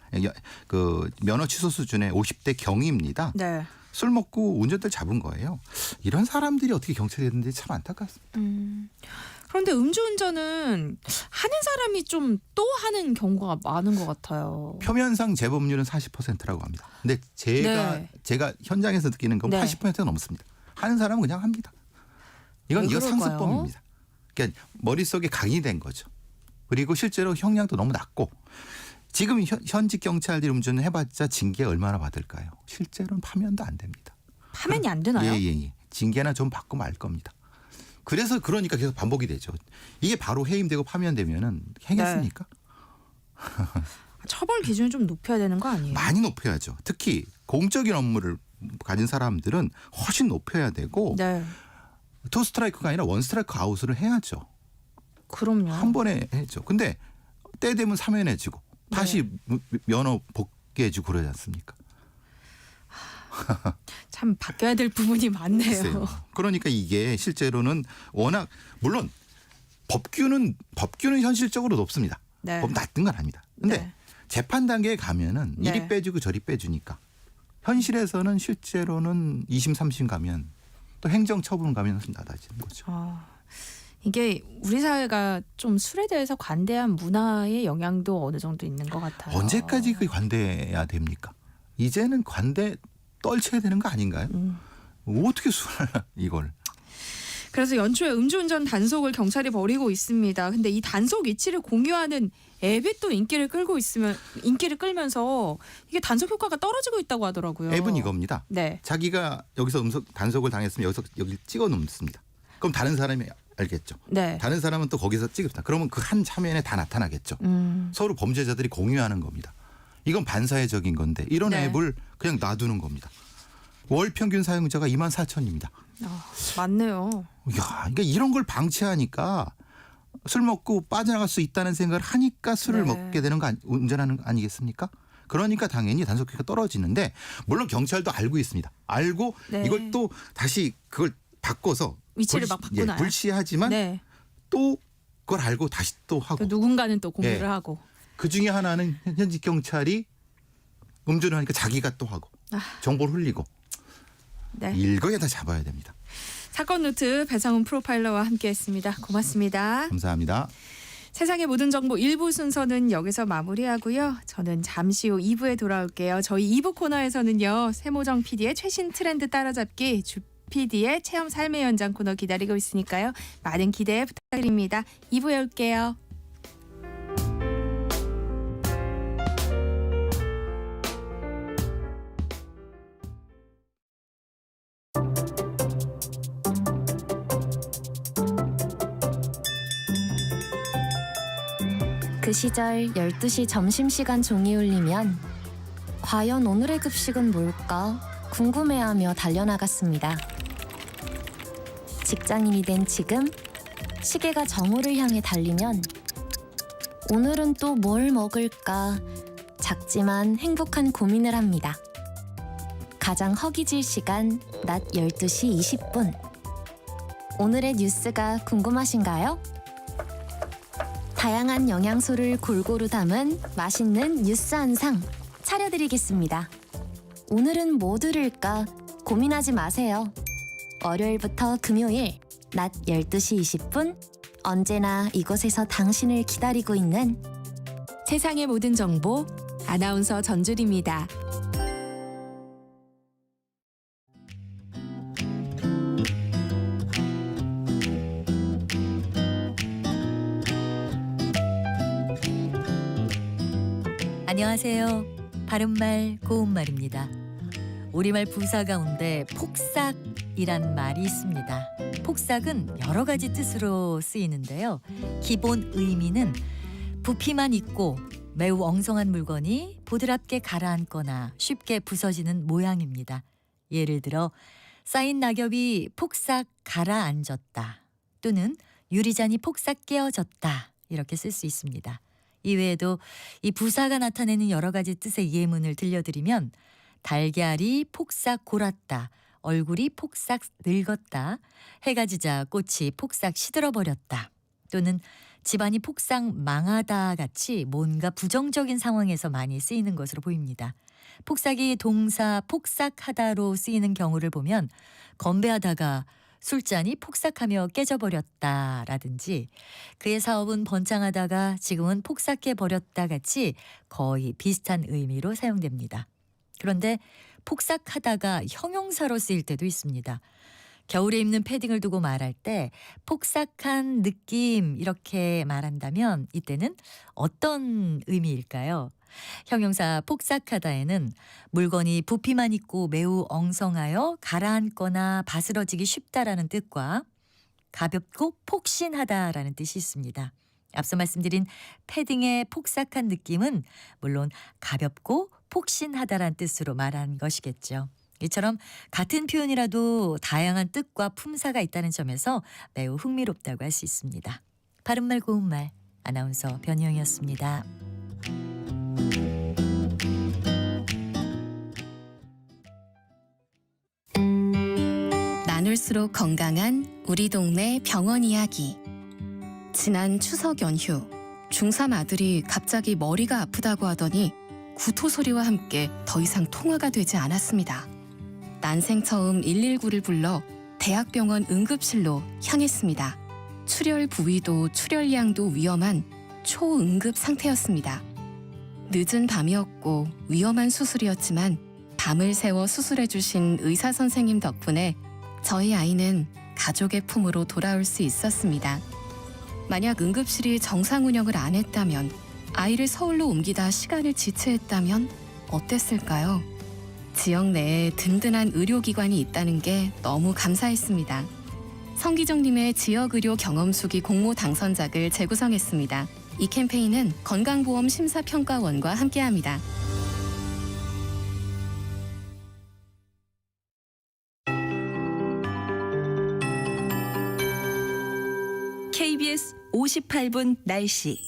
그 면허 취소 수준의 50대 경위입니다. 네. 술 먹고 운전대를 잡은 거예요. 이런 사람들이 어떻게 경찰이 됐는지 참 안타깝습니다. 그런데 음주운전은 하는 사람이 좀 또 하는 경우가 많은 것 같아요. 표면상 재범률은 40%라고 합니다. 근데 제가 현장에서 느끼는 건 네. 80%가 넘습니다. 하는 사람은 그냥 합니다. 이건 왜 이거 그럴까요? 상습범입니다. 그러니까 머릿속에 각인된 거죠. 그리고 실제로 형량도 너무 낮고 지금 현직 경찰들이 음주는 해봤자 징계 얼마나 받을까요? 실제로는 파면도 안 됩니다. 파면이 안 되나요? 예. 징계나 좀 받고 말 겁니다. 그래서 그러니까 계속 반복이 되죠. 이게 바로 해임되고 파면되면은 행했습니까? 처벌 기준을 좀 높여야 되는 거 아니에요? 많이 높여야죠. 특히 공적인 업무를 가진 사람들은 훨씬 높여야 되고 네. 투 스트라이크가 아니라 원 스트라이크 아웃을 해야죠. 그럼요. 한 번에 했죠. 근데 때 되면 사면해지고 다시 면허 복귀해주고 그러지 않습니까? 참 바뀌어야 될 부분이 많네요. 글쎄요. 그러니까 이게 실제로는 워낙 물론 법규는 현실적으로 높습니다. 네. 법 낮은 건 아닙니다. 근데 네. 재판 단계에 가면은 네. 이리 빼주고 저리 빼주니까 현실에서는 실제로는 2심 3심 가면 또 행정 처분 가면 낮아지는 거죠. 이게 우리 사회가 좀 술에 대해서 관대한 문화의 영향도 어느 정도 있는 것 같아요. 언제까지 그 관대해야 됩니까? 이제는 관대 떨쳐야 되는 거 아닌가요? 어떻게 술을 이걸. 그래서 연초에 음주운전 단속을 경찰이 벌이고 있습니다. 근데 이 단속 위치를 공유하는 앱이 또 인기를 끌면서 이게 단속 효과가 떨어지고 있다고 하더라고요. 앱은 이겁니다. 네. 자기가 여기서 단속을 당했으면 여기 찍어 놓습니다. 그럼 다른 사람이 알겠죠. 네. 다른 사람은 또 거기서 찍읍니다. 그러면 그 한 화면에 다 나타나겠죠. 서로 범죄자들이 공유하는 겁니다. 이건 반사회적인 건데 이런 네. 앱을 그냥 놔두는 겁니다. 월 평균 사용자가 24,000입니다. 맞네요. 이야, 그러니까 이런 걸 방치하니까 술 먹고 빠져나갈 수 있다는 생각을 하니까 술을 네. 먹게 되는 거 운전하는 거 아니겠습니까? 그러니까 당연히 단속효과가 떨어지는데 물론 경찰도 알고 있습니다. 알고 네. 이걸 또 다시 그걸 바꿔서 위치를 막 바꾸나요? 불시하지만 네. 또 그걸 알고 다시 또 하고 또 누군가는 또 공유를 네. 하고. 그 중에 하나는 현직 경찰이 음주를 하니까 자기가 또 하고 정보를 흘리고 네. 일거에 다 잡아야 됩니다. 사건 노트 배상훈 프로파일러와 함께했습니다. 고맙습니다. 감사합니다. 세상의 모든 정보 1부 순서는 여기서 마무리하고요. 저는 잠시 후 2부에 돌아올게요. 저희 2부 코너에서는요. 세모정 PD의 최신 트렌드 따라잡기, 주 PD의 체험 삶의 현장 코너 기다리고 있으니까요. 많은 기대 부탁드립니다. 2부에 올게요. 그 시절 12시 점심시간 종이 울리면 과연 오늘의 급식은 뭘까 궁금해하며 달려나갔습니다. 직장인이 된 지금 시계가 정오를 향해 달리면 오늘은 또 뭘 먹을까 작지만 행복한 고민을 합니다. 가장 허기질 시간 낮 12시 20분. 오늘의 뉴스가 궁금하신가요? 다양한 영양소를 골고루 담은 맛있는 뉴스 한 상 차려드리겠습니다. 오늘은 뭐 들을까 고민하지 마세요. 월요일부터 금요일 낮 12시 20분 언제나 이곳에서 당신을 기다리고 있는 세상의 모든 정보 아나운서 전주리입니다. 안녕하세요. 바른말 고운말입니다. 우리말 부사 가운데 폭삭이란 말이 있습니다. 폭삭은 여러 가지 뜻으로 쓰이는데요. 기본 의미는 부피만 있고 매우 엉성한 물건이 보드랍게 가라앉거나 쉽게 부서지는 모양입니다. 예를 들어 쌓인 낙엽이 폭삭 가라앉았다 또는 유리잔이 폭삭 깨어졌다 이렇게 쓸 수 있습니다. 이외에도 이 부사가 나타내는 여러 가지 뜻의 예문을 들려드리면 달걀이 폭삭 골았다, 얼굴이 폭삭 늙었다, 해가 지자 꽃이 폭삭 시들어버렸다 또는 집안이 폭삭 망하다 같이 뭔가 부정적인 상황에서 많이 쓰이는 것으로 보입니다. 폭삭이 동사 폭삭하다로 쓰이는 경우를 보면 건배하다가 술잔이 폭삭하며 깨져버렸다라든지 그의 사업은 번창하다가 지금은 폭삭해버렸다 같이 거의 비슷한 의미로 사용됩니다. 그런데 폭삭하다가 형용사로 쓰일 때도 있습니다. 겨울에 입는 패딩을 두고 말할 때 폭삭한 느낌 이렇게 말한다면 이때는 어떤 의미일까요? 형용사 폭삭하다에는 물건이 부피만 있고 매우 엉성하여 가라앉거나 바스러지기 쉽다라는 뜻과 가볍고 폭신하다라는 뜻이 있습니다. 앞서 말씀드린 패딩의 폭삭한 느낌은 물론 가볍고 폭신하다라는 뜻으로 말한 것이겠죠. 이처럼 같은 표현이라도 다양한 뜻과 품사가 있다는 점에서 매우 흥미롭다고 할 수 있습니다. 바른말 고운말 아나운서 변희영이었습니다. 나눌수록 건강한 우리 동네 병원 이야기. 지난 추석 연휴 중3 아들이 갑자기 머리가 아프다고 하더니 구토 소리와 함께 더 이상 통화가 되지 않았습니다. 난생 처음 119를 불러 대학병원 응급실로 향했습니다. 출혈 부위도 출혈량도 위험한 초응급 상태였습니다. 늦은 밤이었고 위험한 수술이었지만 밤을 새워 수술해주신 의사 선생님 덕분에 저희 아이는 가족의 품으로 돌아올 수 있었습니다. 만약 응급실이 정상 운영을 안 했다면, 아이를 서울로 옮기다 시간을 지체했다면 어땠을까요? 지역 내에 든든한 의료기관이 있다는 게 너무 감사했습니다. 성기정님의 지역의료 경험수기 공모 당선작을 재구성했습니다. 이 캠페인은 건강보험 심사평가원과 함께합니다. KBS 58분 날씨.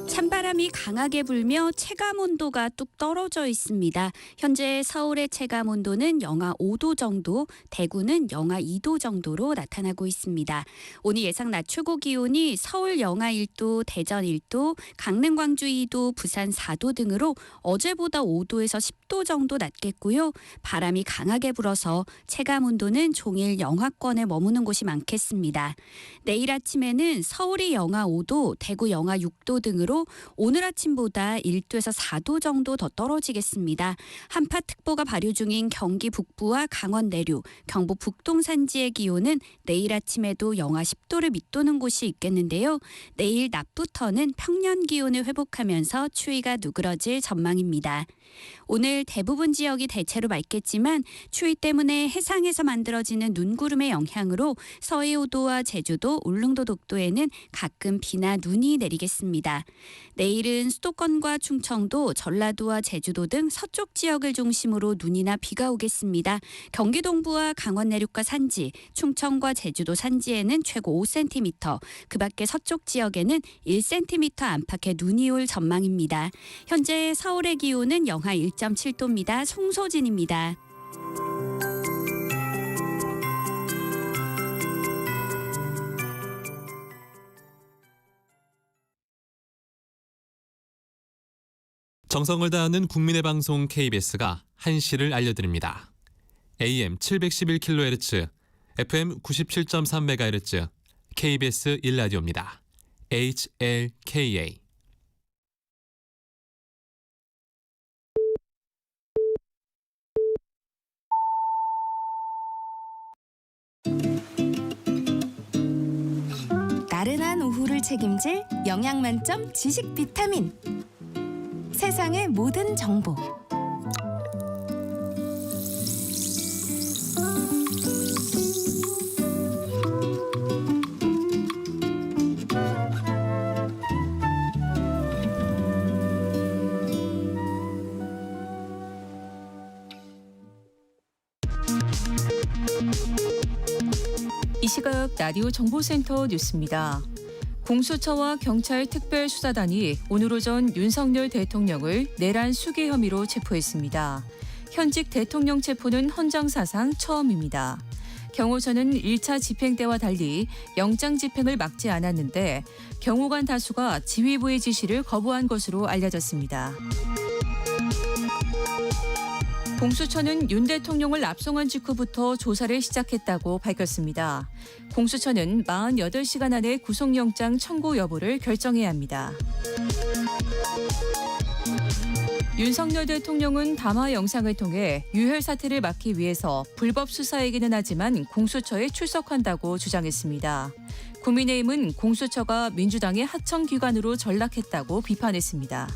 찬바람이 강하게 불며 체감온도가 뚝 떨어져 있습니다. 현재 서울의 체감온도는 영하 5도 정도, 대구는 영하 2도 정도로 나타나고 있습니다. 오늘 예상 낮 최고 기온이 서울 영하 1도, 대전 1도, 강릉 광주 2도, 부산 4도 등으로 어제보다 5도에서 10도 정도 낮겠고요. 바람이 강하게 불어서 체감온도는 종일 영하권에 머무는 곳이 많겠습니다. 내일 아침에는 서울이 영하 5도, 대구 영하 6도 등으로 오늘 아침보다 1도에서 4도 정도 더 떨어지겠습니다. 한파특보가 발효 중인 경기 북부와 강원 내륙, 경북 북동 산지의 기온은 내일 아침에도 영하 10도를 밑도는 곳이 있겠는데요. 내일 낮부터는 평년 기온을 회복하면서 추위가 누그러질 전망입니다. 오늘 대부분 지역이 대체로 맑겠지만 추위 때문에 해상에서 만들어지는 눈구름의 영향으로 서해오도와 제주도, 울릉도, 독도에는 가끔 비나 눈이 내리겠습니다. 내일은 수도권과 충청도, 전라도와 제주도 등 서쪽 지역을 중심으로 눈이나 비가 오겠습니다. 경기 동부와 강원 내륙과 산지, 충청과 제주도 산지에는 최고 5cm, 그 밖에 서쪽 지역에는 1cm 안팎의 눈이 올 전망입니다. 현재 서울의 기온은 영하 1.7도입니다. 송소진입니다. 정성을 다하는 국민의 방송 KBS가 한시를 알려드립니다. AM 711kHz, FM 97.3MHz, KBS 1라디오입니다. HLKA. 나른한 오후를 책임질 영양 만점 지식 비타민. 세상의 모든 정보. 이 시각 라디오 정보센터 뉴스입니다. 공수처와 경찰 특별수사단이 오늘 오전 윤석열 대통령을 내란 수괴 혐의로 체포했습니다. 현직 대통령 체포는 헌정사상 처음입니다. 경호처는 1차 집행 때와 달리 영장 집행을 막지 않았는데 경호관 다수가 지휘부의 지시를 거부한 것으로 알려졌습니다. 공수처는 윤 대통령을 압송한 직후부터 조사를 시작했다고 밝혔습니다. 공수처는 48시간 안에 구속영장 청구 여부를 결정해야 합니다. 윤석열 대통령은 담화 영상을 통해 유혈 사태를 막기 위해서 불법 수사이기는 하지만 공수처에 출석한다고 주장했습니다. 국민의힘은 공수처가 민주당의 하청기관으로 전락했다고 비판했습니다.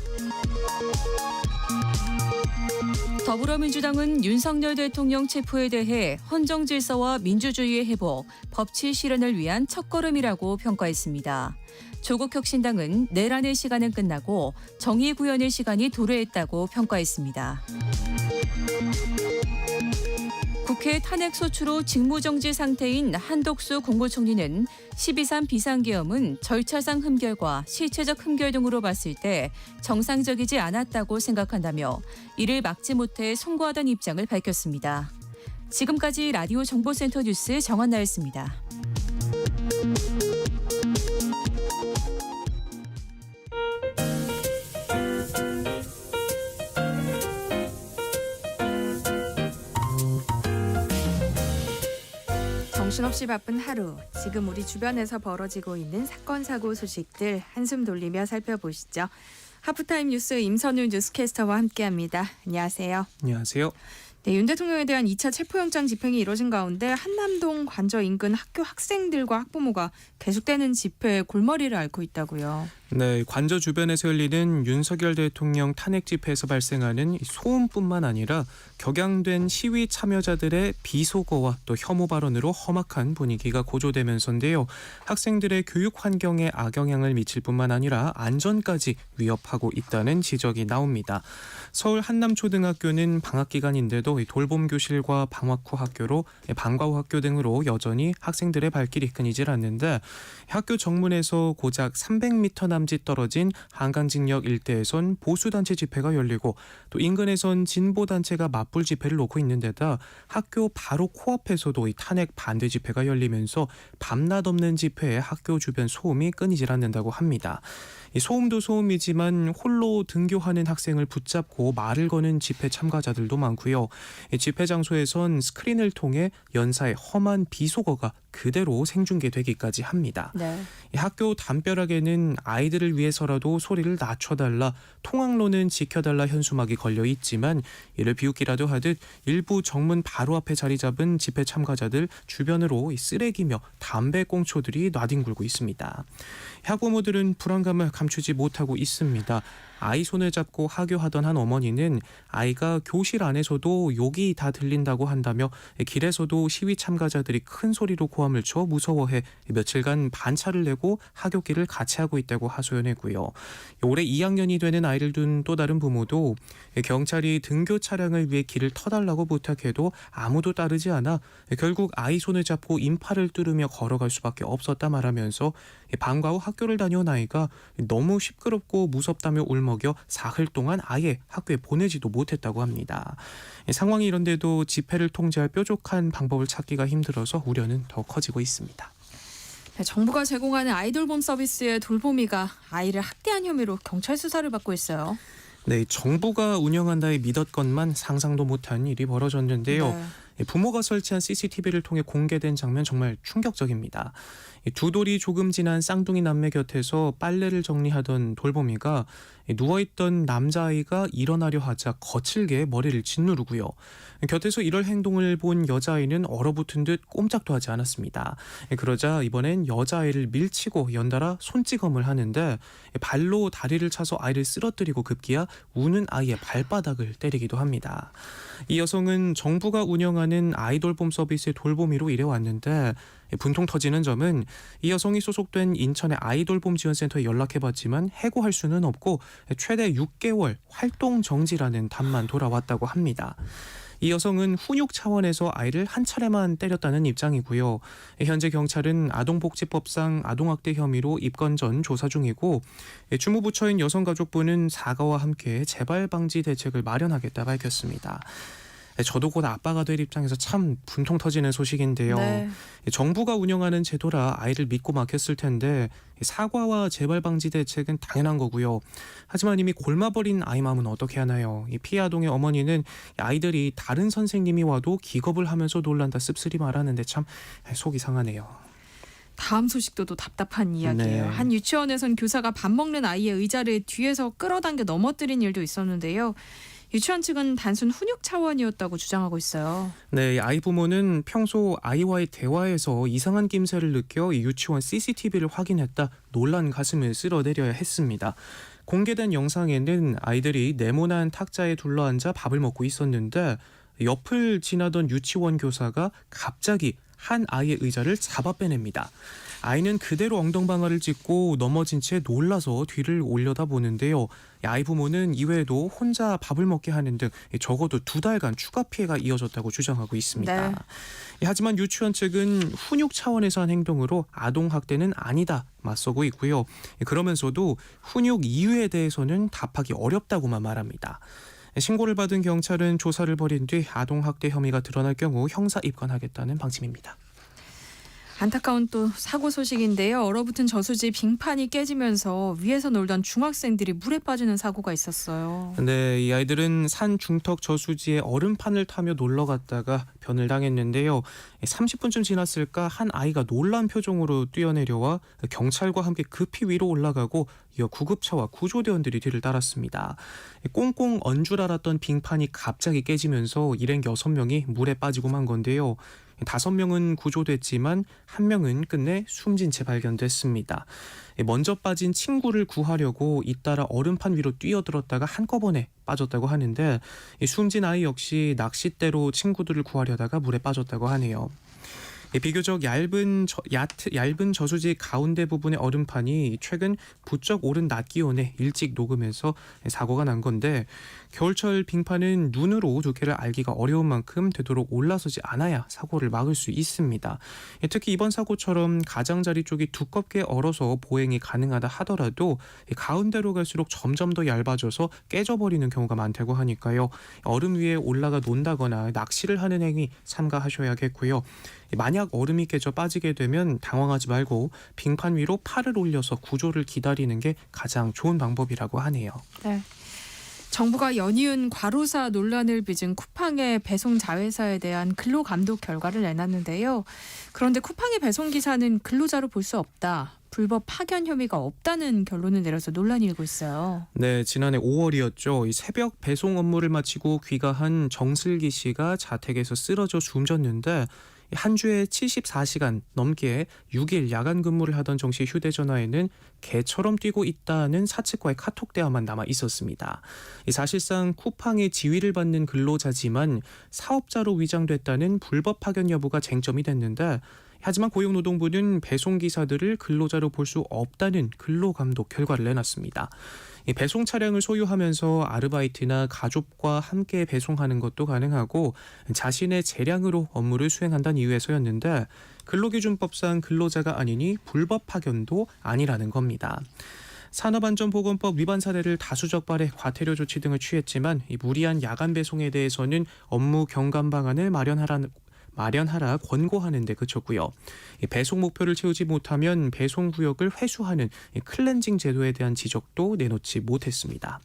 더불어민주당은 윤석열 대통령 체포에 대해 헌정질서와 민주주의의 회복, 법치 실현을 위한 첫걸음이라고 평가했습니다. 조국혁신당은 내란의 시간은 끝나고 정의 구현의 시간이 도래했다고 평가했습니다. 국회 탄핵소추로 직무정지 상태인 한덕수 국무총리는 12.3 비상계엄은 절차상 흠결과 실체적 흠결 등으로 봤을 때 정상적이지 않았다고 생각한다며 이를 막지 못해 송구하던 입장을 밝혔습니다. 지금까지 라디오 정보센터 뉴스 정한나였습니다. 정신없이 바쁜 하루, 지금 우리 주변에서 벌어지고 있는 사건, 사고 소식들 한숨 돌리며 살펴보시죠. 하프타임 뉴스 임선우 뉴스캐스터와 함께합니다. 안녕하세요. 안녕하세요. 네, 윤 대통령에 대한 2차 체포영장 집행이 이뤄진 가운데 한남동 관저 인근 학교 학생들과 학부모가 계속되는 집회에 골머리를 앓고 있다고요. 네, 관저 주변에서 열리는 윤석열 대통령 탄핵 집회에서 발생하는 소음뿐만 아니라 격양된 시위 참여자들의 비속어와 또 혐오 발언으로 험악한 분위기가 고조되면서인데요. 학생들의 교육 환경에 악영향을 미칠 뿐만 아니라 안전까지 위협하고 있다는 지적이 나옵니다. 서울 한남초등학교는 방학 기간인데도 돌봄 교실과 방학 후 학교로 방과 후 학교 등으로 여전히 학생들의 발길이 끊이질 않는데 학교 정문에서 고작 300m 남짓 떨어진 한강진역 일대에선 보수단체 집회가 열리고 또 인근에선 진보단체가 맞불 집회를 놓고 있는 데다 학교 바로 코앞에서도 이 탄핵 반대 집회가 열리면서 밤낮 없는 집회에 학교 주변 소음이 끊이질 않는다고 합니다. 이 소음도 소음이지만 홀로 등교하는 학생을 붙잡고 말을 거는 집회 참가자들도 많고요. 이 집회 장소에선 스크린을 통해 연사의 험한 비속어가 그대로 생중계되기까지 합니다. 네. 이 학교 담벼락에는 아이들을 위해서라도 소리를 낮춰달라, 통학로는 지켜달라 현수막이 걸려 있지만 이를 비웃기라도 하듯 일부 정문 바로 앞에 자리 잡은 집회 참가자들 주변으로 쓰레기며 담배 꽁초들이 나뒹굴고 있습니다. 학부모들은 불안감을 감추지 못하고 있습니다. 아이 손을 잡고 하교하던 한 어머니는 아이가 교실 안에서도 욕이 다 들린다고 한다며 길에서도 시위 참가자들이 큰 소리로 고함을 쳐 무서워해 며칠간 반차를 내고 하교길을 같이 하고 있다고 하소연했고요. 올해 2학년이 되는 아이를 둔 또 다른 부모도 경찰이 등교 차량을 위해 길을 터달라고 부탁해도 아무도 따르지 않아 결국 아이 손을 잡고 인파를 뚫으며 걸어갈 수밖에 없었다 말하면서 방과 후 학교를 다녀온 아이가 너무 시끄럽고 무섭다며 울먹여 사흘 동안 아예 학교에 보내지도 못했다고 합니다. 상황이 이런데도 집회를 통제할 뾰족한 방법을 찾기가 힘들어서 우려는 더 커지고 있습니다. 네, 정부가 제공하는 아이돌봄 서비스의 돌보미가 아이를 학대한 혐의로 경찰 수사를 받고 있어요. 네, 정부가 운영한다에 믿었건만 상상도 못한 일이 벌어졌는데요. 네. 부모가 설치한 CCTV를 통해 공개된 장면 정말 충격적입니다. 두 돌이 조금 지난 쌍둥이 남매 곁에서 빨래를 정리하던 돌보미가 누워있던 남자아이가 일어나려 하자 거칠게 머리를 짓누르고요. 곁에서 이럴 행동을 본 여자아이는 얼어붙은 듯 꼼짝도 하지 않았습니다. 그러자 이번엔 여자아이를 밀치고 연달아 손찌검을 하는데 발로 다리를 차서 아이를 쓰러뜨리고 급기야 우는 아이의 발바닥을 때리기도 합니다. 이 여성은 정부가 운영하는 아이돌봄 서비스의 돌보미로 일해왔는데 분통 터지는 점은 이 여성이 소속된 인천의 아이돌봄 지원센터에 연락해봤지만 해고할 수는 없고 최대 6개월 활동 정지라는 답만 돌아왔다고 합니다. 이 여성은 훈육 차원에서 아이를 한 차례만 때렸다는 입장이고요. 현재 경찰은 아동복지법상 아동학대 혐의로 입건 전 조사 중이고 주무부처인 여성가족부는 사과와 함께 재발 방지 대책을 마련하겠다 밝혔습니다. 저도 곧 아빠가 될 입장에서 참 분통 터지는 소식인데요. 네. 정부가 운영하는 제도라 아이를 믿고 맡겼을 텐데 사과와 재발 방지 대책은 당연한 거고요. 하지만 이미 골마버린 아이 마음은 어떻게 하나요? 이 피해 아동의 어머니는 아이들이 다른 선생님이 와도 기겁을 하면서 놀란다 씁쓸히 말하는데 참 속이 상하네요. 다음 소식도 또 답답한 이야기예요. 네. 한 유치원에선 교사가 밥 먹는 아이의 의자를 뒤에서 끌어당겨 넘어뜨린 일도 있었는데요. 유치원 측은 단순 훈육 차원이었다고 주장하고 있어요. 네, 아이 부모는 평소 아이와의 대화에서 이상한 낌새를 느껴 이 유치원 CCTV를 확인했다 놀란 가슴을 쓸어내려야 했습니다. 공개된 영상에는 아이들이 네모난 탁자에 둘러앉아 밥을 먹고 있었는데 옆을 지나던 유치원 교사가 갑자기 한 아이의 의자를 잡아 빼냅니다. 아이는 그대로 엉덩방아를 짚고 넘어진 채 놀라서 뒤를 올려다보는데요. 아이 부모는 이외에도 혼자 밥을 먹게 하는 등 적어도 2달간 추가 피해가 이어졌다고 주장하고 있습니다. 네. 하지만 유치원 측은 훈육 차원에서 한 행동으로 아동학대는 아니다 맞서고 있고요. 그러면서도 훈육 이유에 대해서는 답하기 어렵다고만 말합니다. 신고를 받은 경찰은 조사를 벌인 뒤 아동학대 혐의가 드러날 경우 형사 입건하겠다는 방침입니다. 안타까운 또 사고 소식인데요. 얼어붙은 저수지 빙판이 깨지면서 위에서 놀던 중학생들이 물에 빠지는 사고가 있었어요. 네, 이 아이들은 산 중턱 저수지에 얼음판을 타며 놀러 갔다가 변을 당했는데요. 30분쯤 지났을까 한 아이가 놀란 표정으로 뛰어내려와 경찰과 함께 급히 위로 올라가고 이어 구급차와 구조대원들이 뒤를 따랐습니다. 꽁꽁 언 줄 알았던 빙판이 갑자기 깨지면서 일행 6명이 물에 빠지고 만 건데요. 5명은 구조됐지만 1명은 끝내 숨진 채 발견됐습니다. 먼저 빠진 친구를 구하려고 잇따라 얼음판 위로 뛰어들었다가 한꺼번에 빠졌다고 하는데 숨진 아이 역시 낚싯대로 친구들을 구하려다가 물에 빠졌다고 하네요. 비교적 얇은 저수지 가운데 부분의 얼음판이 최근 부쩍 오른 낮 기온에 일찍 녹으면서 사고가 난 건데 겨울철 빙판은 눈으로 두께를 알기가 어려운 만큼 되도록 올라서지 않아야 사고를 막을 수 있습니다. 특히 이번 사고처럼 가장자리 쪽이 두껍게 얼어서 보행이 가능하다 하더라도 가운데로 갈수록 점점 더 얇아져서 깨져버리는 경우가 많다고 하니까요. 얼음 위에 올라가 논다거나 낚시를 하는 행위 삼가하셔야겠고요. 만약 얼음이 깨져 빠지게 되면 당황하지 말고 빙판 위로 팔을 올려서 구조를 기다리는 게 가장 좋은 방법이라고 하네요. 네. 정부가 연이은 과로사 논란을 빚은 쿠팡의 배송 자회사에 대한 근로감독 결과를 내놨는데요. 그런데 쿠팡의 배송 기사는 근로자로 볼 수 없다. 불법 파견 혐의가 없다는 결론을 내려서 논란이 일고 있어요. 네, 지난해 5월이었죠. 이 새벽 배송 업무를 마치고 귀가한 정슬기 씨가 자택에서 쓰러져 숨졌는데 한 주에 74시간 넘게 6일 야간 근무를 하던 정 씨 휴대전화에는 개처럼 뛰고 있다는 사측과의 카톡 대화만 남아 있었습니다. 사실상 쿠팡의 지위를 받는 근로자지만 사업자로 위장됐다는 불법 파견 여부가 쟁점이 됐는데, 하지만 고용노동부는 배송기사들을 근로자로 볼 수 없다는 근로감독 결과를 내놨습니다. 배송 차량을 소유하면서 아르바이트나 가족과 함께 배송하는 것도 가능하고 자신의 재량으로 업무를 수행한다는 이유에서였는데, 근로기준법상 근로자가 아니니 불법 파견도 아니라는 겁니다. 산업안전보건법 위반 사례를 다수 적발해 과태료 조치 등을 취했지만 이 무리한 야간 배송에 대해서는 업무 경감 방안을 마련하라 권고하는 데 그쳤고요. 배송 목표를 채우지 못하면 배송 구역을 회수하는 클렌징 제도에 대한 지적도 내놓지 못했습니다.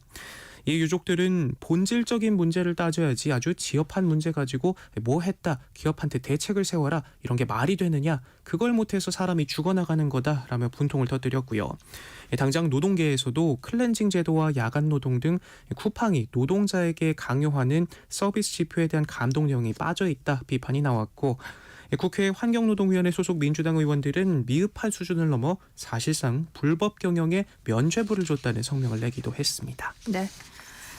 이 유족들은 본질적인 문제를 따져야지 아주 지엽한 문제 가지고 뭐 했다, 기업한테 대책을 세워라, 이런 게 말이 되느냐, 그걸 못해서 사람이 죽어나가는 거다라며 분통을 터뜨렸고요. 당장 노동계에서도 클렌징 제도와 야간 노동 등 쿠팡이 노동자에게 강요하는 서비스 지표에 대한 감독령이 빠져있다 비판이 나왔고, 국회 환경노동위원회 소속 민주당 의원들은 미흡한 수준을 넘어 사실상 불법 경영에 면죄부를 줬다는 성명을 내기도 했습니다. 네.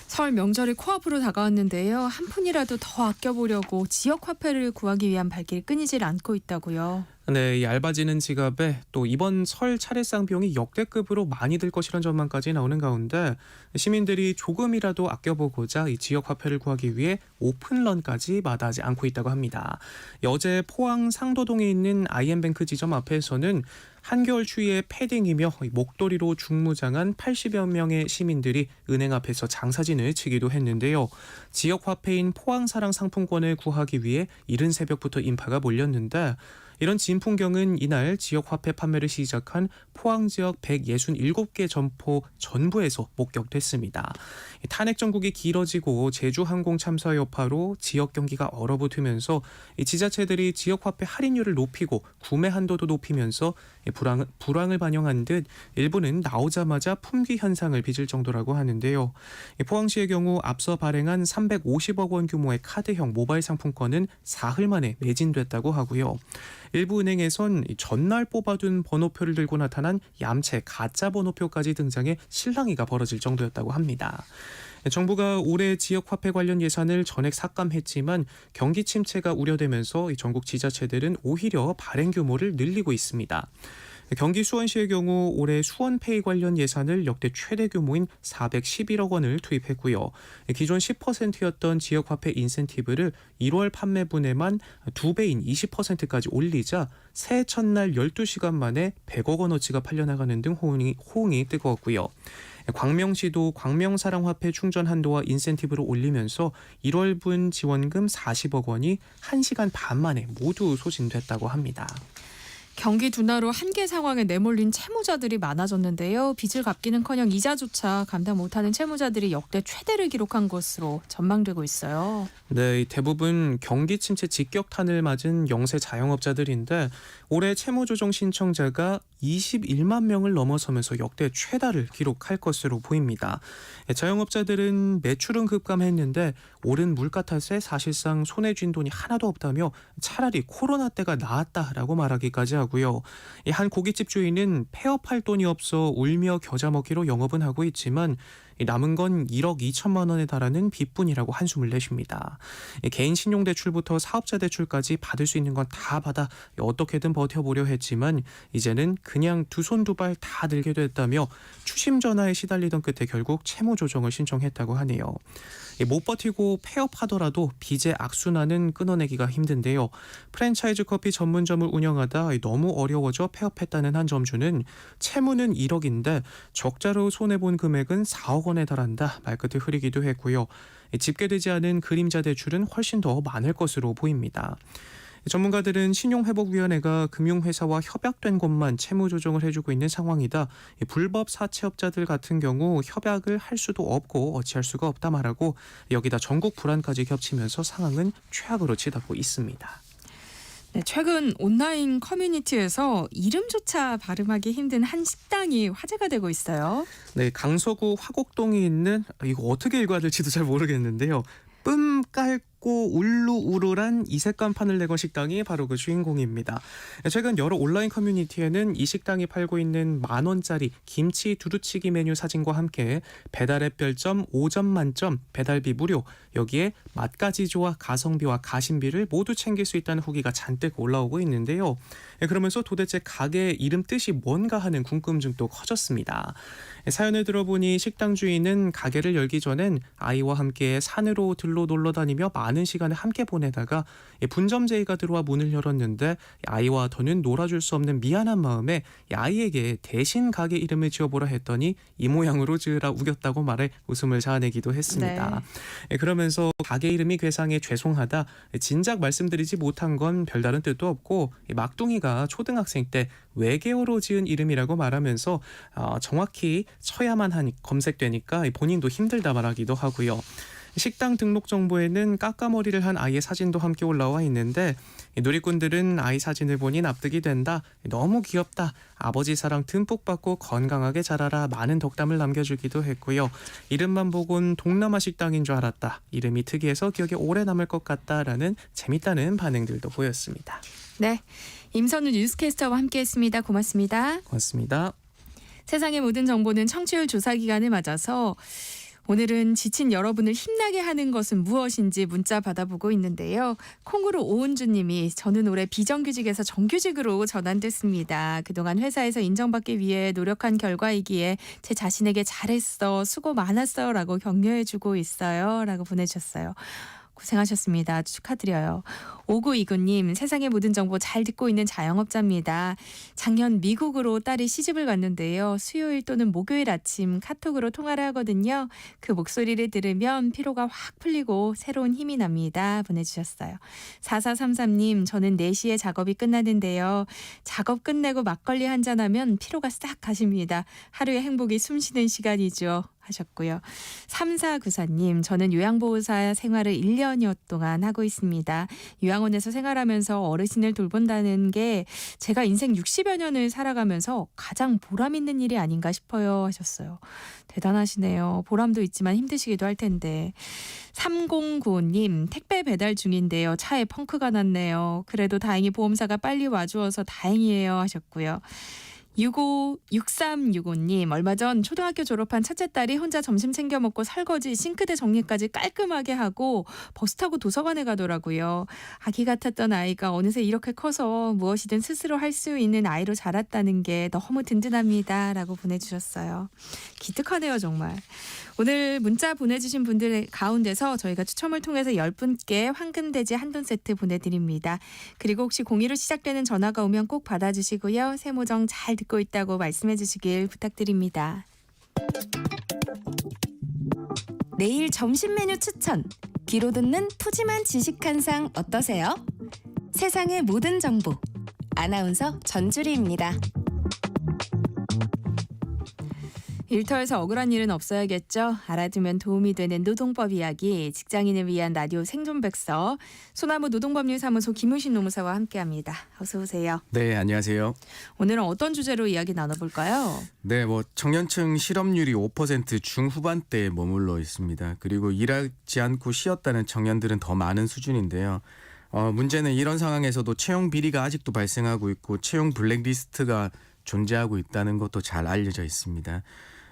설 명절이 코앞으로 다가왔는데요. 한 푼이라도 더 아껴보려고 지역 화폐를 구하기 위한 발길이 끊이질 않고 있다고요. 네, 이 얇아지는 지갑에 또 이번 설 차례상 비용이 역대급으로 많이 들 것이란 전망까지 나오는 가운데 시민들이 조금이라도 아껴보고자 이 지역 화폐를 구하기 위해 오픈런까지 마다하지 않고 있다고 합니다. 어제 포항 상도동에 있는 IM뱅크 지점 앞에서는 한겨울 추위에 패딩이며 목도리로 중무장한 80여 명의 시민들이 은행 앞에서 장사진을 치기도 했는데요. 지역 화폐인 포항사랑 상품권을 구하기 위해 이른 새벽부터 인파가 몰렸는데, 이런 진풍경은 이날 지역 화폐 판매를 시작한 포항 지역 167개 점포 전부에서 목격됐습니다. 탄핵 정국이 길어지고 제주항공 참사 여파로 지역 경기가 얼어붙으면서 지자체들이 지역 화폐 할인율을 높이고 구매 한도도 높이면서 불황을 반영한 듯 일부는 나오자마자 품귀 현상을 빚을 정도라고 하는데요. 포항시의 경우 앞서 발행한 350억 원 규모의 카드형 모바일 상품권은 사흘 만에 매진됐다고 하고요. 일부 은행에선 전날 뽑아둔 번호표를 들고 나타난 얌체 가짜 번호표까지 등장해 실랑이가 벌어질 정도였다고 합니다. 정부가 올해 지역화폐 관련 예산을 전액 삭감했지만 경기 침체가 우려되면서 전국 지자체들은 오히려 발행 규모를 늘리고 있습니다. 경기 수원시의 경우 올해 수원페이 관련 예산을 역대 최대 규모인 411억 원을 투입했고요. 기존 10%였던 지역화폐 인센티브를 1월 판매분에만 2배인 20%까지 올리자 새해 첫날 12시간 만에 100억 원어치가 팔려나가는 등 호응이 뜨거웠고요. 광명시도 광명사랑화폐 충전 한도와 인센티브를 올리면서 1월분 지원금 40억 원이 1시간 반 만에 모두 소진됐다고 합니다. 경기 둔화로 한계 상황에 내몰린 채무자들이 많아졌는데요. 빚을 갚기는커녕 이자조차 감당 못하는 채무자들이 역대 최대를 기록한 것으로 전망되고 있어요. 네, 대부분 경기 침체 직격탄을 맞은 영세 자영업자들인데 올해 채무조정 신청자가 21만 명을 넘어서면서 역대 최다를 기록할 것으로 보입니다. 자영업자들은 매출은 급감했는데 오른 물가 탓에 사실상 손에 쥔 돈이 하나도 없다며 차라리 코로나 때가 나았다라고 말하기까지 하고요. 한 고깃집 주인은 폐업할 돈이 없어 울며 겨자 먹기로 영업은 하고 있지만 남은 건 1억 2천만 원에 달하는 빚뿐이라고 한숨을 내쉽니다. 개인 신용대출부터 사업자 대출까지 받을 수 있는 건 다 받아 어떻게든 버텨보려 했지만 이제는 그냥 두 손 두 발 다 들게 됐다며 추심 전화에 시달리던 끝에 결국 채무 조정을 신청했다고 하네요. 못 버티고 폐업하더라도 빚의 악순환은 끊어내기가 힘든데요. 프랜차이즈 커피 전문점을 운영하다 너무 어려워져 폐업했다는 한 점주는 채무는 1억인데 적자로 손해본 금액은 4억 원에 달한다 말끝을 흐리기도 했고요. 집계되지 않은 그림자 대출은 훨씬 더 많을 것으로 보입니다. 전문가들은 신용회복위원회가 금융회사와 협약된 것만 채무 조정을 해주고 있는 상황이다. 불법 사채업자들 같은 경우 협약을 할 수도 없고 어찌할 수가 없다 말하고 여기다 전국 불안까지 겹치면서 상황은 최악으로 치닫고 있습니다. 네, 최근 온라인 커뮤니티에서 이름조차 발음하기 힘든 한 식당이 화제가 되고 있어요. 네, 강서구 화곡동에 있는 이거 어떻게 읽어야 될지도 잘 모르겠는데요. 뿜깔 맑고 울루우르란 이색 간판을 내건 식당이 바로 그 주인공입니다. 최근 여러 온라인 커뮤니티에는 이 식당이 팔고 있는 10,000원짜리 김치 두루치기 메뉴 사진과 함께 배달앱 별점 5점 만점, 배달비 무료, 여기에 맛까지 좋아 가성비와 가심비를 모두 챙길 수 있다는 후기가 잔뜩 올라오고 있는데요. 그러면서 도대체 가게의 이름 뜻이 뭔가 하는 궁금증도 커졌습니다. 사연을 들어보니 식당 주인은 가게를 열기 전엔 아이와 함께 산으로 들로 놀러 다니며 많은 시간을 함께 보내다가 분점제의가 들어와 문을 열었는데 아이와 더는 놀아줄 수 없는 미안한 마음에 아이에게 대신 가게 이름을 지어보라 했더니 이 모양으로 지으라 우겼다고 말해 웃음을 자아내기도 했습니다. 그러면서 가게 이름이 괴상해 죄송하다, 진작 말씀드리지 못한 건 별다른 뜻도 없고 막둥이가 초등학생 때 외계어로 지은 이름이라고 말하면서 정확히 쳐야만 하니 검색되니까 본인도 힘들다 말하기도 하고요. 식당 등록 정보에는 까까머리를 한 아이의 사진도 함께 올라와 있는데 누리꾼들은 아이 사진을 보니 납득이 된다, 너무 귀엽다, 아버지 사랑 듬뿍 받고 건강하게 자라라 많은 덕담을 남겨주기도 했고요. 이름만 보곤 동남아 식당인 줄 알았다, 이름이 특이해서 기억에 오래 남을 것 같다라는 재밌다는 반응들도 보였습니다. 네, 임선우 뉴스캐스터와 함께했습니다. 고맙습니다. 고맙습니다. 세상의 모든 정보는 청취율 조사 기간을 맞아서 오늘은 지친 여러분을 힘나게 하는 것은 무엇인지 문자 받아보고 있는데요. 콩으로 오은주님이 저는 올해 비정규직에서 정규직으로 전환됐습니다. 그동안 회사에서 인정받기 위해 노력한 결과이기에 제 자신에게 잘했어, 수고 많았어 라고 격려해주고 있어요 라고 보내주셨어요. 고생하셨습니다. 축하드려요. 5929님, 세상의 모든 정보 잘 듣고 있는 자영업자입니다. 작년 미국으로 딸이 시집을 갔는데요. 수요일 또는 목요일 아침 카톡으로 통화를 하거든요. 그 목소리를 들으면 피로가 확 풀리고 새로운 힘이 납니다. 보내주셨어요. 4433님, 저는 4시에 작업이 끝나는데요. 작업 끝내고 막걸리 한잔하면 피로가 싹 가십니다. 하루의 행복이 숨쉬는 시간이죠. 하셨고요. 3494님, 저는 요양보호사 생활을 1년여 동안 하고 있습니다. 요양원에서 생활하면서 어르신을 돌본다는 게 제가 인생 60여 년을 살아가면서 가장 보람 있는 일이 아닌가 싶어요 하셨어요. 대단하시네요. 보람도 있지만 힘드시기도 할 텐데. 3095님, 택배 배달 중인데요. 차에 펑크가 났네요. 그래도 다행히 보험사가 빨리 와주어서 다행이에요 하셨고요. 6365님, 얼마 전 초등학교 졸업한 첫째 딸이 혼자 점심 챙겨 먹고 설거지, 싱크대 정리까지 깔끔하게 하고 버스 타고 도서관에 가더라고요. 아기 같았던 아이가 어느새 이렇게 커서 무엇이든 스스로 할 수 있는 아이로 자랐다는 게 너무 든든합니다 라고 보내주셨어요. 기특하네요 정말. 오늘 문자 보내주신 분들 가운데서 저희가 추첨을 통해서 10분께 황금돼지 한돈 세트 보내드립니다. 그리고 혹시 02로 시작되는 전화가 오면 꼭 받아주시고요. 세모정 잘 듣고 있다고 말씀해 주시길 부탁드립니다. 내일 점심 메뉴 추천. 귀로 듣는 푸짐한 지식 한 상 어떠세요? 세상의 모든 정보. 아나운서 전주리입니다. 일터에서 억울한 일은 없어야겠죠. 알아두면 도움이 되는 노동법 이야기, 직장인을 위한 라디오 생존백서, 소나무 노동법률사무소 김우신 노무사와 함께합니다. 어서 오세요. 네, 안녕하세요. 오늘은 어떤 주제로 이야기 나눠볼까요? 네, 청년층 실업률이 5% 중후반대에 머물러 있습니다. 그리고 일하지 않고 쉬었다는 청년들은 더 많은 수준인데요. 문제는 이런 상황에서도 채용 비리가 아직도 발생하고 있고 채용 블랙리스트가 존재하고 있다는 것도 잘 알려져 있습니다.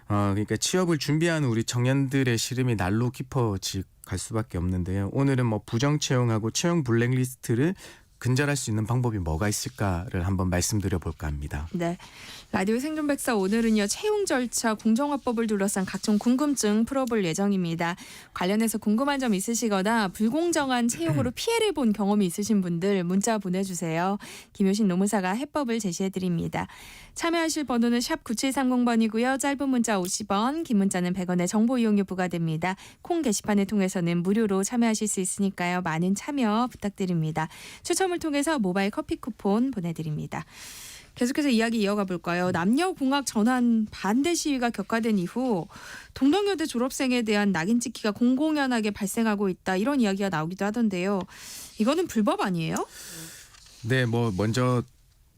그러니까 취업을 준비하는 우리 청년들의 시름이 날로 깊어질 수밖에 없는데요. 오늘은 부정 채용하고 채용 블랙리스트를 근절할 수 있는 방법이 뭐가 있을까를 한번 말씀드려 볼까 합니다. 네, 라디오 생존백서 오늘은요, 채용 절차 공정화법을 둘러싼 각종 궁금증 풀어볼 예정입니다. 관련해서 궁금한 점 있으시거나 불공정한 채용으로 피해를 본 경험이 있으신 분들 문자 보내주세요. 김효신 노무사가 해법을 제시해드립니다. 참여하실 번호는 샵 9730번이고요. 짧은 문자 50원, 긴 문자는 100원의 정보 이용료 부과됩니다. 콩 게시판을 통해서는 무료로 참여하실 수 있으니까요. 많은 참여 부탁드립니다. 추첨을 통해서 모바일 커피 쿠폰 보내드립니다. 계속해서 이야기 이어가 볼까요? 남녀공학 전환 반대 시위가 격화된 이후 동덕여대 졸업생에 대한 낙인 찍기가 공공연하게 발생하고 있다, 이런 이야기가 나오기도 하던데요. 이거는 불법 아니에요? 네, 먼저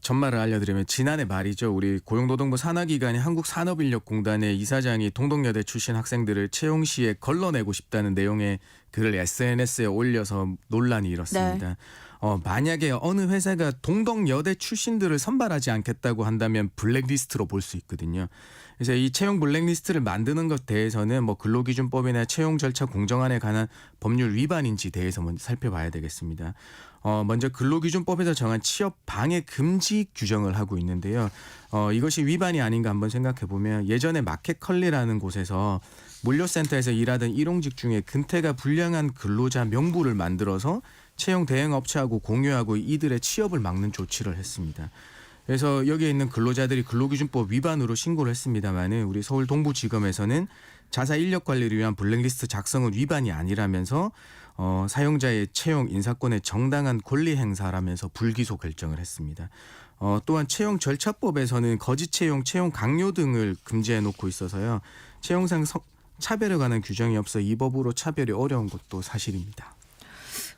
전말을 알려드리면 지난해 말이죠. 우리 고용노동부 산하기관인 한국산업인력공단의 이사장이 동덕여대 출신 학생들을 채용 시에 걸러내고 싶다는 내용의 글을 SNS에 올려서 논란이 일었습니다. 네. 만약에 어느 회사가 동덕여대 출신들을 선발하지 않겠다고 한다면 블랙리스트로 볼 수 있거든요. 그래서 이 채용 블랙리스트를 만드는 것 대해서는 뭐 근로기준법이나 채용 절차 공정안에 관한 법률 위반인지 대해서 먼저 살펴봐야 되겠습니다. 먼저 근로기준법에서 정한 취업 방해 금지 규정을 하고 있는데요. 이것이 위반이 아닌가 한번 생각해 보면 예전에 마켓컬리라는 곳에서 물류센터에서 일하던 일용직 중에 근태가 불량한 근로자 명부를 만들어서 채용 대행 업체하고 공유하고 이들의 취업을 막는 조치를 했습니다. 그래서 여기에 있는 근로자들이 근로기준법 위반으로 신고를 했습니다만은 우리 서울 동부지검에서는 자사 인력 관리를 위한 블랙리스트 작성은 위반이 아니라면서 사용자의 채용 인사권의 정당한 권리 행사라면서 불기소 결정을 했습니다. 또한 채용 절차법에서는 거짓 채용, 채용 강요 등을 금지해 놓고 있어서요. 채용상 차별에 관한 규정이 없어 이 법으로 차별이 어려운 것도 사실입니다.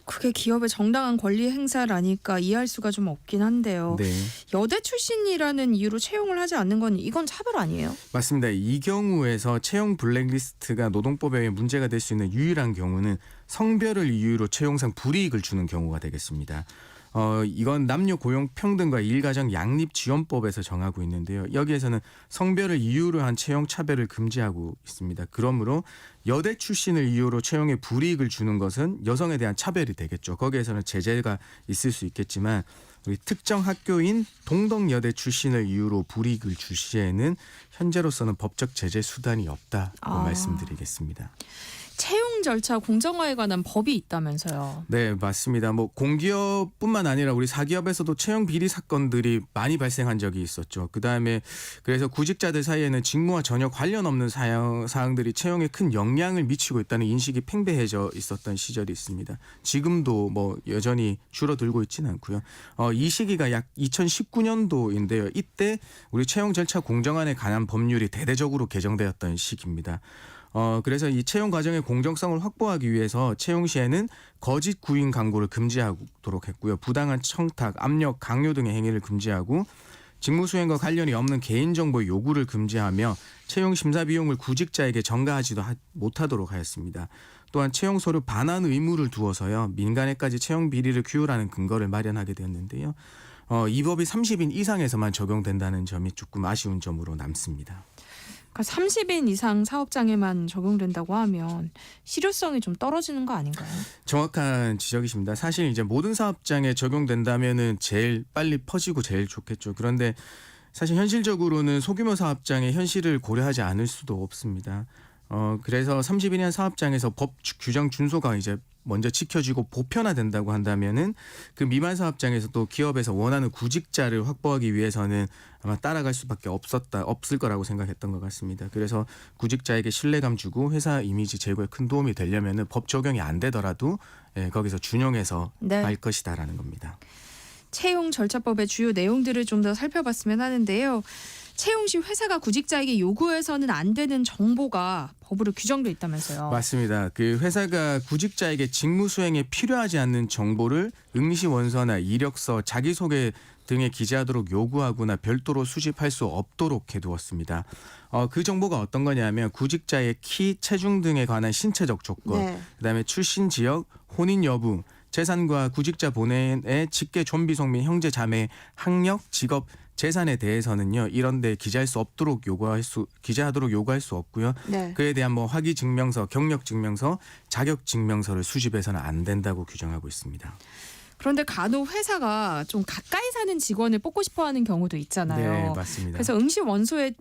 그게 기업의 정당한 권리 행사라니까 이해할 수가 좀 없긴 한데요. 네. 여대 출신이라는 이유로 채용을 하지 않는 건 이건 차별 아니에요? 맞습니다. 이 경우에서 채용 블랙리스트가 노동법에 의해 문제가 될 수 있는 유일한 경우는 성별을 이유로 채용상 불이익을 주는 경우가 되겠습니다. 이건 남녀 고용 평등과 일가정 양립 지원법에서 정하고 있는데요. 여기에서는 성별을 이유로 한 채용 차별을 금지하고 있습니다. 그러므로 여대 출신을 이유로 채용에 불이익을 주는 것은 여성에 대한 차별이 되겠죠. 거기에서는 제재가 있을 수 있겠지만 우리 특정 학교인 동덕여대 출신을 이유로 불이익을 줄 시에는 현재로서는 법적 제재 수단이 없다고 말씀드리겠습니다. 채용 절차 공정화에 관한 법이 있다면서요. 네, 맞습니다. 뭐 공기업뿐만 아니라 우리 사기업에서도 채용 비리 사건들이 많이 발생한 적이 있었죠. 그다음에 그래서 구직자들 사이에는 직무와 전혀 관련 없는 사항들이 채용에 큰 영향을 미치고 있다는 인식이 팽배해져 있었던 시절이 있습니다. 지금도 뭐 여전히 줄어들고 있지는 않고요. 이 시기가 약 2019년도인데요. 이때 우리 채용 절차 공정안에 관한 법률이 대대적으로 개정되었던 시기입니다. 그래서 이 채용 과정의 공정성을 확보하기 위해서 채용 시에는 거짓 구인 광고를 금지하도록 했고요. 부당한 청탁, 압력, 강요 등의 행위를 금지하고 직무 수행과 관련이 없는 개인정보 요구를 금지하며 채용 심사 비용을 구직자에게 전가하지도 못하도록 하였습니다. 또한 채용 서류 반환 의무를 두어서요. 민간에까지 채용 비리를 규율하는 근거를 마련하게 되었는데요. 이 법이 30인 이상에서만 적용된다는 점이 조금 아쉬운 점으로 남습니다. 그러니까 30인 이상 사업장에만 적용된다고 하면 실효성이 좀 떨어지는 거 아닌가요? 정확한 지적이십니다. 사실 이제 모든 사업장에 적용된다면은 제일 빨리 퍼지고 제일 좋겠죠. 그런데 사실 현실적으로는 소규모 사업장의 현실을 고려하지 않을 수도 없습니다. 그래서 30인 이하 사업장에서 법 규정 준수가 이제 먼저 지켜지고 보편화된다고 한다면은 그 미만 사업장에서도 기업에서 원하는 구직자를 확보하기 위해서는 아마 따라갈 수밖에 없을 거라고 생각했던 것 같습니다. 그래서 구직자에게 신뢰감 주고 회사 이미지 제고에 큰 도움이 되려면은 법 적용이 안 되더라도 거기서 준용해서 할 것이다라는 겁니다. 채용 절차법의 주요 내용들을 좀 더 살펴봤으면 하는데요. 채용 시 회사가 구직자에게 요구해서는 안 되는 정보가 법으로 규정돼 있다면서요. 맞습니다. 그 회사가 구직자에게 직무 수행에 필요하지 않는 정보를 응시 원서나 이력서, 자기소개 등에 기재하도록 요구하거나 별도로 수집할 수 없도록 해두었습니다. 그 정보가 어떤 거냐면 구직자의 키, 체중 등에 관한 신체적 조건, 그다음에 출신 지역, 혼인 여부, 재산과 구직자 본인의 직계 존비속 및 형제 자매, 학력, 직업, 재산에 대해서는요 이런 데 기재할 수 없도록 기재하도록 요구할 수 없고요. 그에 대한 뭐 학위 증명서, 경력 증명서, 자격 증명서를 수집해서는 안 된다고 규정하고 있습니다. 그런데 간혹 회사가 좀 가까이 사는 직원을 뽑고 싶어하는 경우도 있잖아요. 네, 맞습니다. 그래서 응시 원서에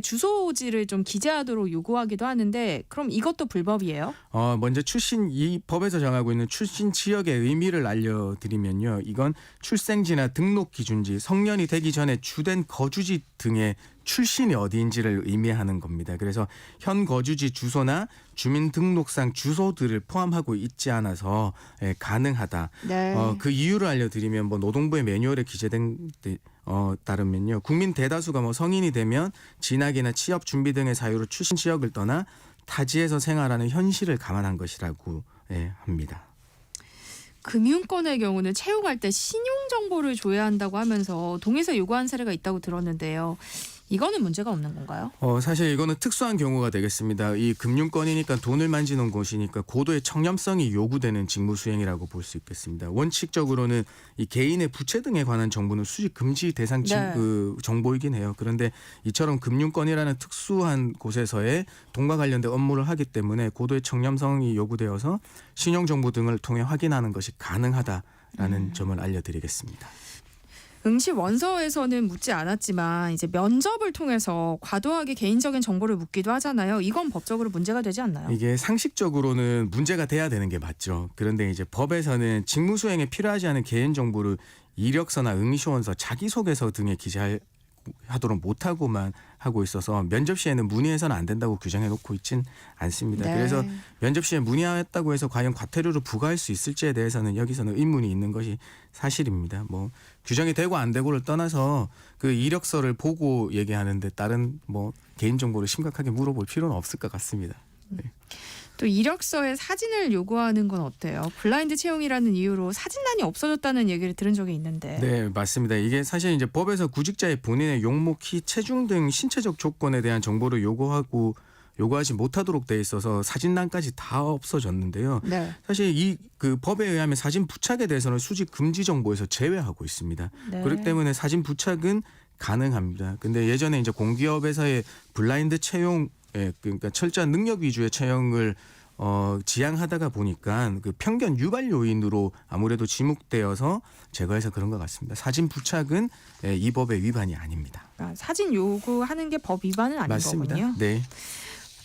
주소지를 좀 기재하도록 요구하기도 하는데 그럼 이것도 불법이에요? 먼저 이 법에서 정하고 있는 출신 지역의 의미를 알려드리면요. 이건 출생지나 등록 기준지, 성년이 되기 전에 주된 거주지 등의 출신이 어디인지를 의미하는 겁니다. 그래서 현 거주지 주소나 주민등록상 주소들을 포함하고 있지 않아서 가능하다. 그 이유를 알려드리면 뭐 노동부의 매뉴얼에 기재된 따르면요. 국민 대다수가 뭐 성인이 되면 진학이나 취업 준비 등의 사유로 출신 지역을 떠나 타지에서 생활하는 현실을 감안한 것이라고 합니다. 금융권의 경우는 채용할 때 신용 정보를 줘야 한다고 하면서 동의서 요구한 사례가 있다고 들었는데요. 이거는 문제가 없는 건가요? 사실 이거는 특수한 경우가 되겠습니다. 이 금융권이니까 돈을 만지는 곳이니까 고도의 청렴성이 요구되는 직무 수행이라고 볼 수 있겠습니다. 원칙적으로는 이 개인의 부채 등에 관한 정보는 수집 금지 대상 그 정보이긴 해요. 그런데 이처럼 금융권이라는 특수한 곳에서의 돈과 관련된 업무를 하기 때문에 고도의 청렴성이 요구되어서 신용 정보 등을 통해 확인하는 것이 가능하다라는 점을 알려드리겠습니다. 응시 원서에서는 묻지 않았지만 이제 면접을 통해서 과도하게 개인적인 정보를 묻기도 하잖아요. 이건 법적으로 문제가 되지 않나요? 이게 상식적으로는 문제가 돼야 되는 게 맞죠. 그런데 이제 법에서는 직무 수행에 필요하지 않은 개인 정보를 이력서나 응시원서, 자기소개서 등에 기재하도록 못하고만 하고 있어서 면접 시에는 문의해서는 안 된다고 규정해 놓고 있진 않습니다. 네. 그래서 면접 시에 문의했다고 해서 과연 과태료를 부과할 수 있을지에 대해서는 여기서는 의문이 있는 것이 사실입니다. 뭐 규정이 되고 안 되고를 떠나서 그 이력서를 보고 얘기하는데 다른 뭐 개인 정보를 심각하게 물어볼 필요는 없을 것 같습니다. 네. 또 이력서에 사진을 요구하는 건 어때요? 블라인드 채용이라는 이유로 사진란이 없어졌다는 얘기를 들은 적이 있는데. 네, 맞습니다. 이게 사실 이제 법에서 구직자의 본인의 용모, 키, 체중 등 신체적 조건에 대한 정보를 요구하지 못하도록 돼 있어서 사진란까지 다 없어졌는데요. 네. 사실 이 그 법에 의하면 사진 부착에 대해서는 수집 금지 정보에서 제외하고 있습니다. 네. 그렇기 때문에 사진 부착은 가능합니다. 근데 예전에 이제 공기업에서의 블라인드 채용, 그러니까 철저한 능력 위주의 채용을 지향하다가 보니까 그 편견 유발 요인으로 아무래도 지목되어서 제거해서 그런 것 같습니다. 사진 부착은 이 법의 위반이 아닙니다. 사진 요구하는 게 법 위반은 아닌 맞습니다. 거군요. 네.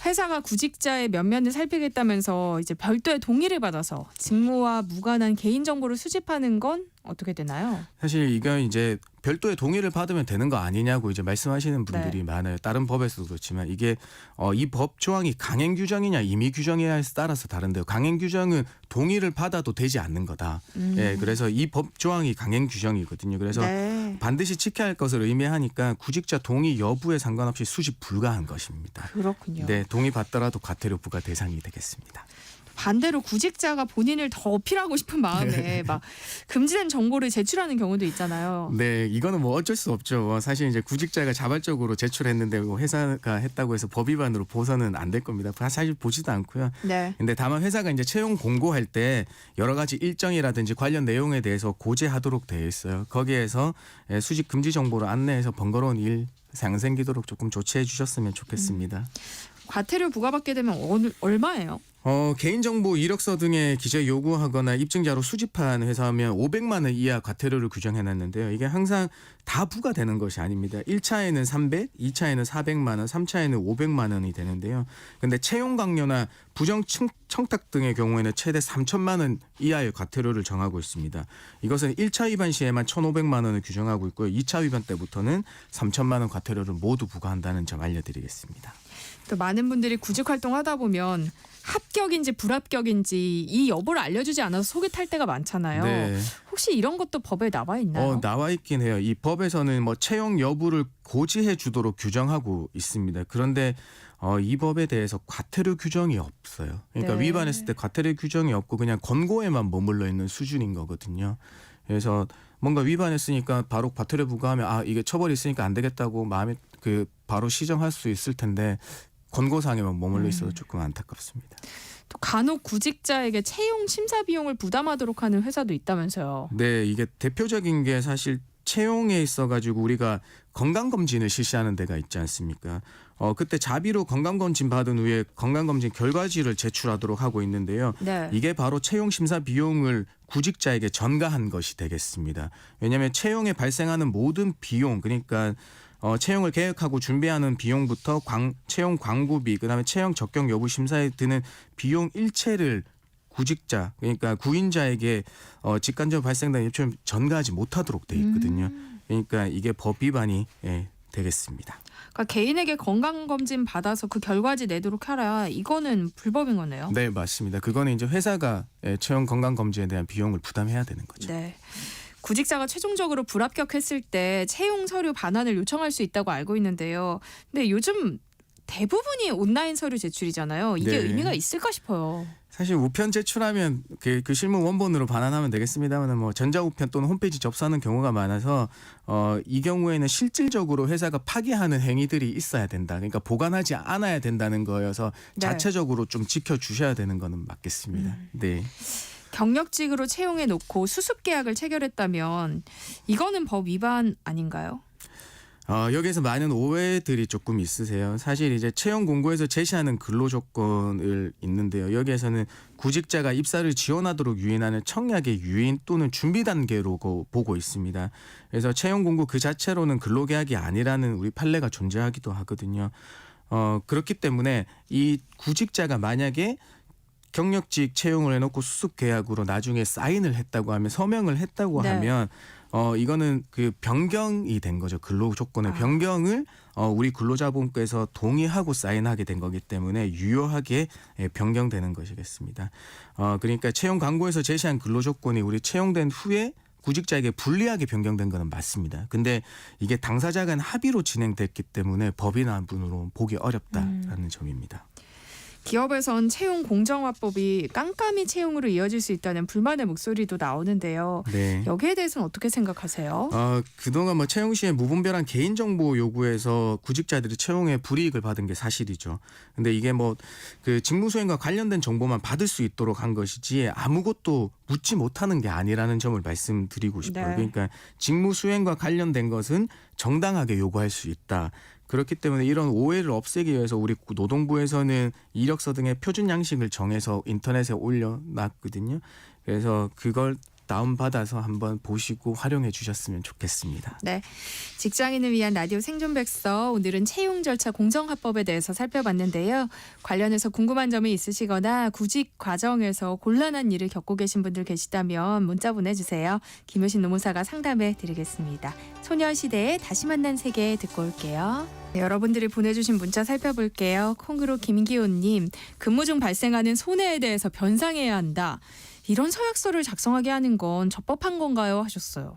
회사가 구직자의 면면을 살피겠다면서 이제 별도의 동의를 받아서 직무와 무관한 개인 정보를 수집하는 건 어떻게 되나요? 사실 이건 이제 별도의 동의를 받으면 되는 거 아니냐고 이제 말씀하시는 분들이 많아요. 다른 법에서도 그렇지만 이게 이 법 조항이 강행 규정이냐 임의 규정이냐에 따라서 다른데요. 강행 규정은 동의를 받아도 되지 않는 거다. 예, 그래서 이 법 조항이 강행 규정이거든요. 그래서 반드시 지켜야 할 것을 의미하니까 구직자 동의 여부에 상관없이 수집 불가한 것입니다. 그렇군요. 네, 동의 받더라도 과태료 부과 대상이 되겠습니다. 반대로 구직자가 본인을 더 어필하고 싶은 마음에 막 금지된 정보를 제출하는 경우도 있잖아요. 네, 이거는 뭐 어쩔 수 없죠. 사실 이제 구직자가 자발적으로 제출했는데 뭐 회사가 했다고 해서 법 위반으로 보서는 안 될 겁니다. 사실 보지도 않고요. 네. 근데 다만 회사가 이제 채용 공고할 때 여러 가지 일정이라든지 관련 내용에 대해서 고지하도록 되어 있어요. 거기에서 수집 금지 정보를 안내해서 번거로운 일 안 생기도록 조금 조치해 주셨으면 좋겠습니다. 과태료 부과받게 되면 얼마예요? 개인정보 이력서 등의 기재 요구하거나 입증자로 수집한 회사면 500만 원 이하 과태료를 규정해놨는데요. 이게 항상 다 부과되는 것이 아닙니다. 1차에는 300, 2차에는 400만 원, 3차에는 500만 원이 되는데요. 근데 채용 강요나 부정 청탁 등의 경우에는 최대 3천만 원 이하의 과태료를 정하고 있습니다. 이것은 1차 위반 시에만 1,500만 원을 규정하고 있고요. 2차 위반 때부터는 3천만 원 과태료를 모두 부과한다는 점 알려드리겠습니다. 또 많은 분들이 구직 활동하다 보면 합격인지 불합격인지 이 여부를 알려주지 않아서 속이 탈 때가 많잖아요. 네. 혹시 이런 것도 법에 나와 있나요? 나와 있긴 해요. 이 법에서는 뭐 채용 여부를 고지해 주도록 규정하고 있습니다. 그런데 이 법에 대해서 과태료 규정이 없어요. 그러니까 네. 위반했을 때 과태료 규정이 없고 그냥 권고에만 머물러 있는 수준인 거거든요. 그래서 뭔가 위반했으니까 바로 과태료 부과하면 이게 처벌이 있으니까 안 되겠다고 마음에 바로 시정할 수 있을 텐데 권고사항에만 머물러 있어서 조금 안타깝습니다. 또 간혹 구직자에게 채용 심사 비용을 부담하도록 하는 회사도 있다면서요. 네, 이게 대표적인 게 사실 채용에 있어가지고 우리가 건강검진을 실시하는 데가 있지 않습니까? 그때 자비로 건강검진 받은 후에 건강검진 결과지를 제출하도록 하고 있는데요. 네. 이게 바로 채용 심사 비용을 구직자에게 전가한 것이 되겠습니다. 왜냐하면 채용에 발생하는 모든 비용, 그러니까 채용을 계획하고 준비하는 비용부터 채용 광고비, 그다음에 채용 적격 여부 심사에 드는 비용 일체를 구직자, 그러니까 구인자에게 직간접으로 발생된 요청 전가하지 못하도록 돼 있거든요. 그러니까 이게 법 위반이 되겠습니다. 그러니까 개인에게 건강검진 받아서 그 결과지 내도록 하라. 이거는 불법인 거네요. 네, 맞습니다. 그거는 이제 회사가 채용 건강검진에 대한 비용을 부담해야 되는 거죠. 네. 구직자가 최종적으로 불합격했을 때 채용 서류 반환을 요청할 수 있다고 알고 있는데요. 근데 요즘 대부분이 온라인 서류 제출이잖아요. 이게 네. 의미가 있을까 싶어요. 사실 우편 제출하면 그 실무 원본으로 반환하면 되겠습니다만 뭐 전자우편 또는 홈페이지 접수하는 경우가 많아서 이 경우에는 실질적으로 회사가 파기하는 행위들이 있어야 된다. 그러니까 보관하지 않아야 된다는 거여서 네. 자체적으로 좀 지켜주셔야 되는 거는 맞겠습니다. 네. 경력직으로 채용해 놓고 수습 계약을 체결했다면 이거는 법 위반 아닌가요? 여기에서 많은 오해들이 조금 있으세요. 사실 이제 채용 공고에서 제시하는 근로 조건을 있는데요. 여기에서는 구직자가 입사를 지원하도록 유인하는 청약의 유인 또는 준비 단계로 보고 있습니다. 그래서 채용 공고 그 자체로는 근로계약이 아니라는 우리 판례가 존재하기도 하거든요. 그렇기 때문에 이 구직자가 만약에 경력직 채용을 해놓고 수습 계약으로 나중에 사인을 했다고 하면 서명을 했다고 네. 하면 이거는 그 변경이 된 거죠. 근로 조건의 변경을 우리 근로자분께서 동의하고 사인하게 된 거기 때문에 유효하게 변경되는 것이겠습니다. 그러니까 채용 광고에서 제시한 근로 조건이 우리 채용된 후에 구직자에게 불리하게 변경된 거는 맞습니다. 근데 이게 당사자 간 합의로 진행됐기 때문에 법인화분으로 보기 어렵다라는 점입니다. 기업에선 채용 공정화법이 깜깜이 채용으로 이어질 수 있다는 불만의 목소리도 나오는데요. 네. 여기에 대해서는 어떻게 생각하세요? 그동안 뭐 채용 시에 무분별한 개인정보 요구에서 구직자들이 채용에 불이익을 받은 게 사실이죠. 근데 이게 뭐 그 직무수행과 관련된 정보만 받을 수 있도록 한 것이지 아무것도 묻지 못하는 게 아니라는 점을 말씀드리고 싶어요. 네. 그러니까 직무수행과 관련된 것은 정당하게 요구할 수 있다. 그렇기 때문에 이런 오해를 없애기 위해서 우리 노동부에서는 이력서 등의 표준 양식을 정해서 인터넷에 올려놨거든요. 그래서 그걸 다운받아서 한번 보시고 활용해 주셨으면 좋겠습니다. 네, 직장인을 위한 라디오 생존백서 오늘은 채용 절차 공정화법에 대해서 살펴봤는데요. 관련해서 궁금한 점이 있으시거나 구직 과정에서 곤란한 일을 겪고 계신 분들 계시다면 문자 보내주세요. 김효신 노무사가 상담해 드리겠습니다. 소녀시대의 다시 만난 세계 듣고 올게요. 네, 여러분들이 보내주신 문자 살펴볼게요. 콩으로 김기호님, 근무 중 발생하는 손해에 대해서 변상해야 한다. 이런 서약서를 작성하게 하는 건 적법한 건가요? 하셨어요.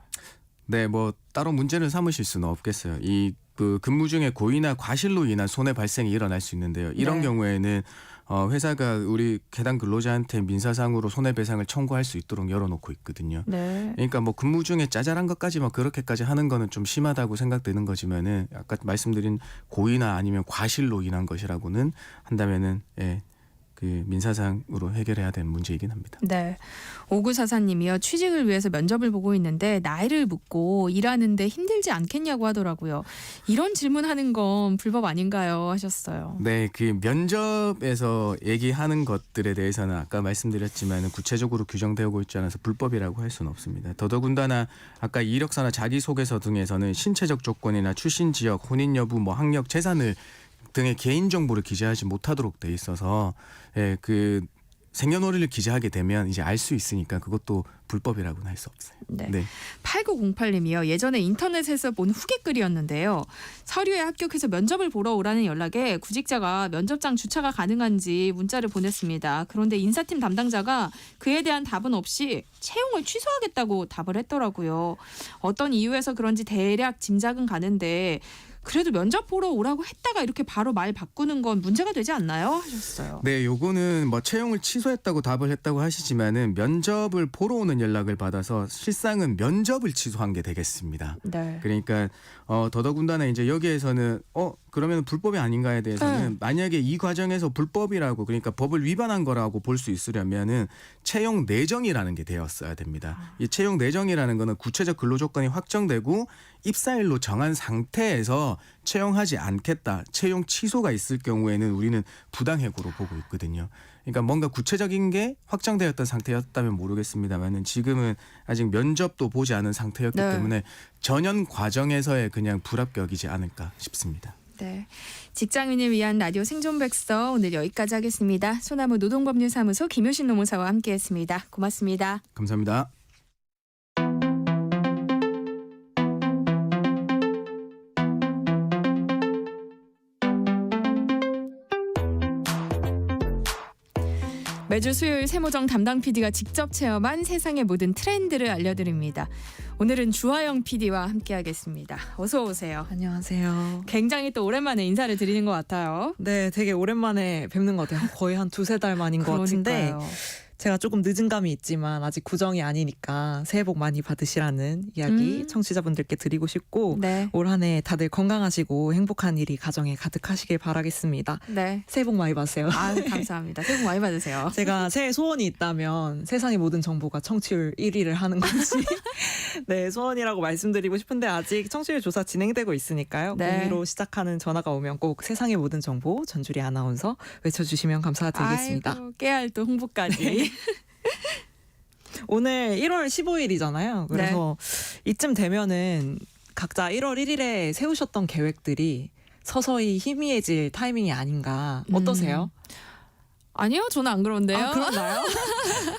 네, 뭐 따로 문제를 삼으실 수는 없겠어요. 이 그 근무 중에 고의나 과실로 인한 손해 발생이 일어날 수 있는데요. 이런 네. 경우에는 회사가 우리 해당 근로자한테 민사상으로 손해배상을 청구할 수 있도록 열어놓고 있거든요. 네. 그러니까 뭐 근무 중에 짜잘한 것까지 뭐 그렇게까지 하는 거는 좀 심하다고 생각되는 거지만은 아까 말씀드린 고의나 아니면 과실로 인한 것이라고는 한다면은 그 민사상으로 해결해야 되는 문제이긴 합니다. 네. 5944님이요. 취직을 위해서 면접을 보고 있는데 나이를 묻고 일하는데 힘들지 않겠냐고 하더라고요. 이런 질문하는 건 불법 아닌가요? 하셨어요. 네, 그 면접에서 얘기하는 것들에 대해서는 아까 말씀드렸지만 구체적으로 규정되고 있지 않아서 불법이라고 할 수는 없습니다. 더더군다나 아까 이력서나 자기소개서 등에서는 신체적 조건이나 출신 지역, 혼인 여부, 뭐 학력, 재산을 등의 개인 정보를 기재하지 못하도록 돼 있어서 그 생년월일을 기재하게 되면 이제 알 수 있으니까 그것도 불법이라고는 할 수 없어요. 네. 8908님이요. 예전에 인터넷에서 본 후기글이었는데요. 서류에 합격해서 면접을 보러 오라는 연락에 구직자가 면접장 주차가 가능한지 문자를 보냈습니다. 그런데 인사팀 담당자가 그에 대한 답은 없이 채용을 취소하겠다고 답을 했더라고요. 어떤 이유에서 그런지 대략 짐작은 가는데 그래도 면접 보러 오라고 했다가 이렇게 바로 말 바꾸는 건 문제가 되지 않나요? 하셨어요. 네, 요거는 뭐 채용을 취소했다고 답을 했다고 하시지만은 면접을 보러 오는 연락을 받아서 실상은 면접을 취소한 게 되겠습니다. 네. 그러니까 더더군다나 이제 여기에서는 그러면 불법이 아닌가에 대해서는 만약에 이 과정에서 불법이라고 그러니까 법을 위반한 거라고 볼 수 있으려면은 채용 내정이라는 게 되었어야 됩니다. 이 채용 내정이라는 거는 구체적 근로 조건이 확정되고 입사일로 정한 상태에서 채용하지 않겠다, 채용 취소가 있을 경우에는 우리는 부당해고로 보고 있거든요. 그러니까 뭔가 구체적인 게 확정되었던 상태였다면 모르겠습니다만은 지금은 아직 면접도 보지 않은 상태였기 때문에 전연 과정에서의 그냥 불합격이지 않을까 싶습니다. 네, 직장인을 위한 라디오 생존백서 오늘 여기까지 하겠습니다. 소나무 노동법률사무소 김효신 노무사와 함께했습니다. 고맙습니다. 감사합니다. 매주 매주 수요일 세모정 담당 PD가 직접 체험한 세상의 모든 트렌드를 알려드립니다. 오늘은 주하영 PD와 함께하겠습니다. 어서 오세요. 안녕하세요. 굉장히 또 오랜만에 인사를 드리는 것 같아요. 네, 되게 오랜만에 뵙는 것 같아요. 거의 한 2-3달 만인 것 같은데 그러니까요. 제가 조금 늦은 감이 있지만 아직 구정이 아니니까 새해 복 많이 받으시라는 이야기 청취자분들께 드리고 싶고 네. 올 한 해 다들 건강하시고 행복한 일이 가정에 가득하시길 바라겠습니다. 네. 새해 복 많이 받으세요. 아, 감사합니다. 새해 복 많이 받으세요. 제가 새해 소원이 있다면 세상의 모든 정보가 청취율 1위를 하는 것이 네, 소원이라고 말씀드리고 싶은데 아직 청취율 조사 진행되고 있으니까요. 네. 02로 시작하는 전화가 오면 꼭 세상의 모든 정보 전주리 아나운서 외쳐주시면 감사드리겠습니다. 아이고, 깨알 또 홍보까지. 오늘 1월 15일이잖아요. 그래서 이쯤 되면은 각자 1월 1일에 세우셨던 계획들이 서서히 희미해질 타이밍이 아닌가. 어떠세요? 아니요, 저는 안 그런데요. 아, 그런가요?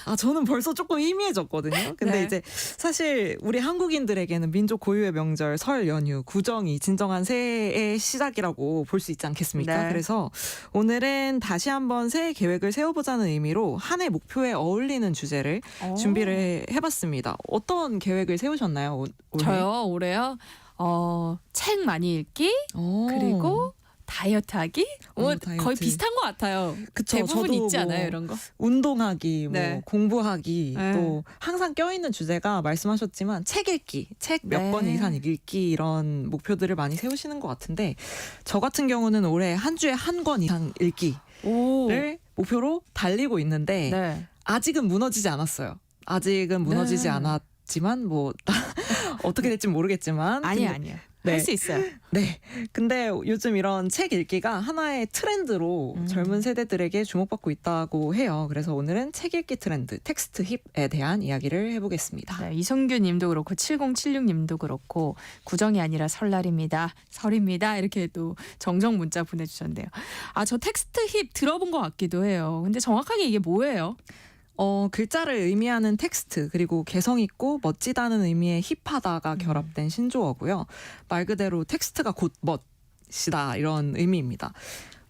아, 저는 벌써 조금 희미해졌거든요. 근데 네. 이제 사실 우리 한국인들에게는 민족 고유의 명절 설 연휴 구정이 진정한 새해의 시작이라고 볼 수 있지 않겠습니까? 네. 그래서 오늘은 다시 한번 새해 계획을 세워보자는 의미로 한 해 목표에 어울리는 주제를 준비를 해봤습니다. 어떤 계획을 세우셨나요? 올해? 저요, 올해요. 책 많이 읽기, 그리고 다이어트 하기? 다이어트. 거의 비슷한 것 같아요. 그쵸, 대부분 저도 있지 뭐 않아요, 이런 거? 운동하기, 뭐 네. 공부하기, 네. 또 항상 껴있는 주제가 말씀하셨지만 책 읽기, 책 몇 권 네. 이상 읽기 이런 목표들을 많이 세우시는 것 같은데 저 같은 경우는 올해 한 주에 한 권 이상 읽기를 오. 목표로 달리고 있는데 네. 아직은 무너지지 않았어요. 아직은 무너지지 네. 않았지만 뭐 어떻게 될지 모르겠지만 아니에요. 네. 할 수 있어요. 네. 근데 요즘 이런 책 읽기가 하나의 트렌드로 젊은 세대들에게 주목받고 있다고 해요. 그래서 오늘은 책 읽기 트렌드, 텍스트 힙에 대한 이야기를 해보겠습니다. 네, 이성규 님도 그렇고 7076 님도 그렇고 구정이 아니라 설날입니다. 설입니다. 이렇게 또 정정 문자 보내주셨는데요. 아, 저 텍스트 힙 들어본 것 같기도 해요. 근데 정확하게 이게 뭐예요? 글자를 의미하는 텍스트 그리고 개성 있고 멋지다는 의미의 힙하다가 결합된 신조어고요. 말 그대로 텍스트가 곧 멋이다 이런 의미입니다.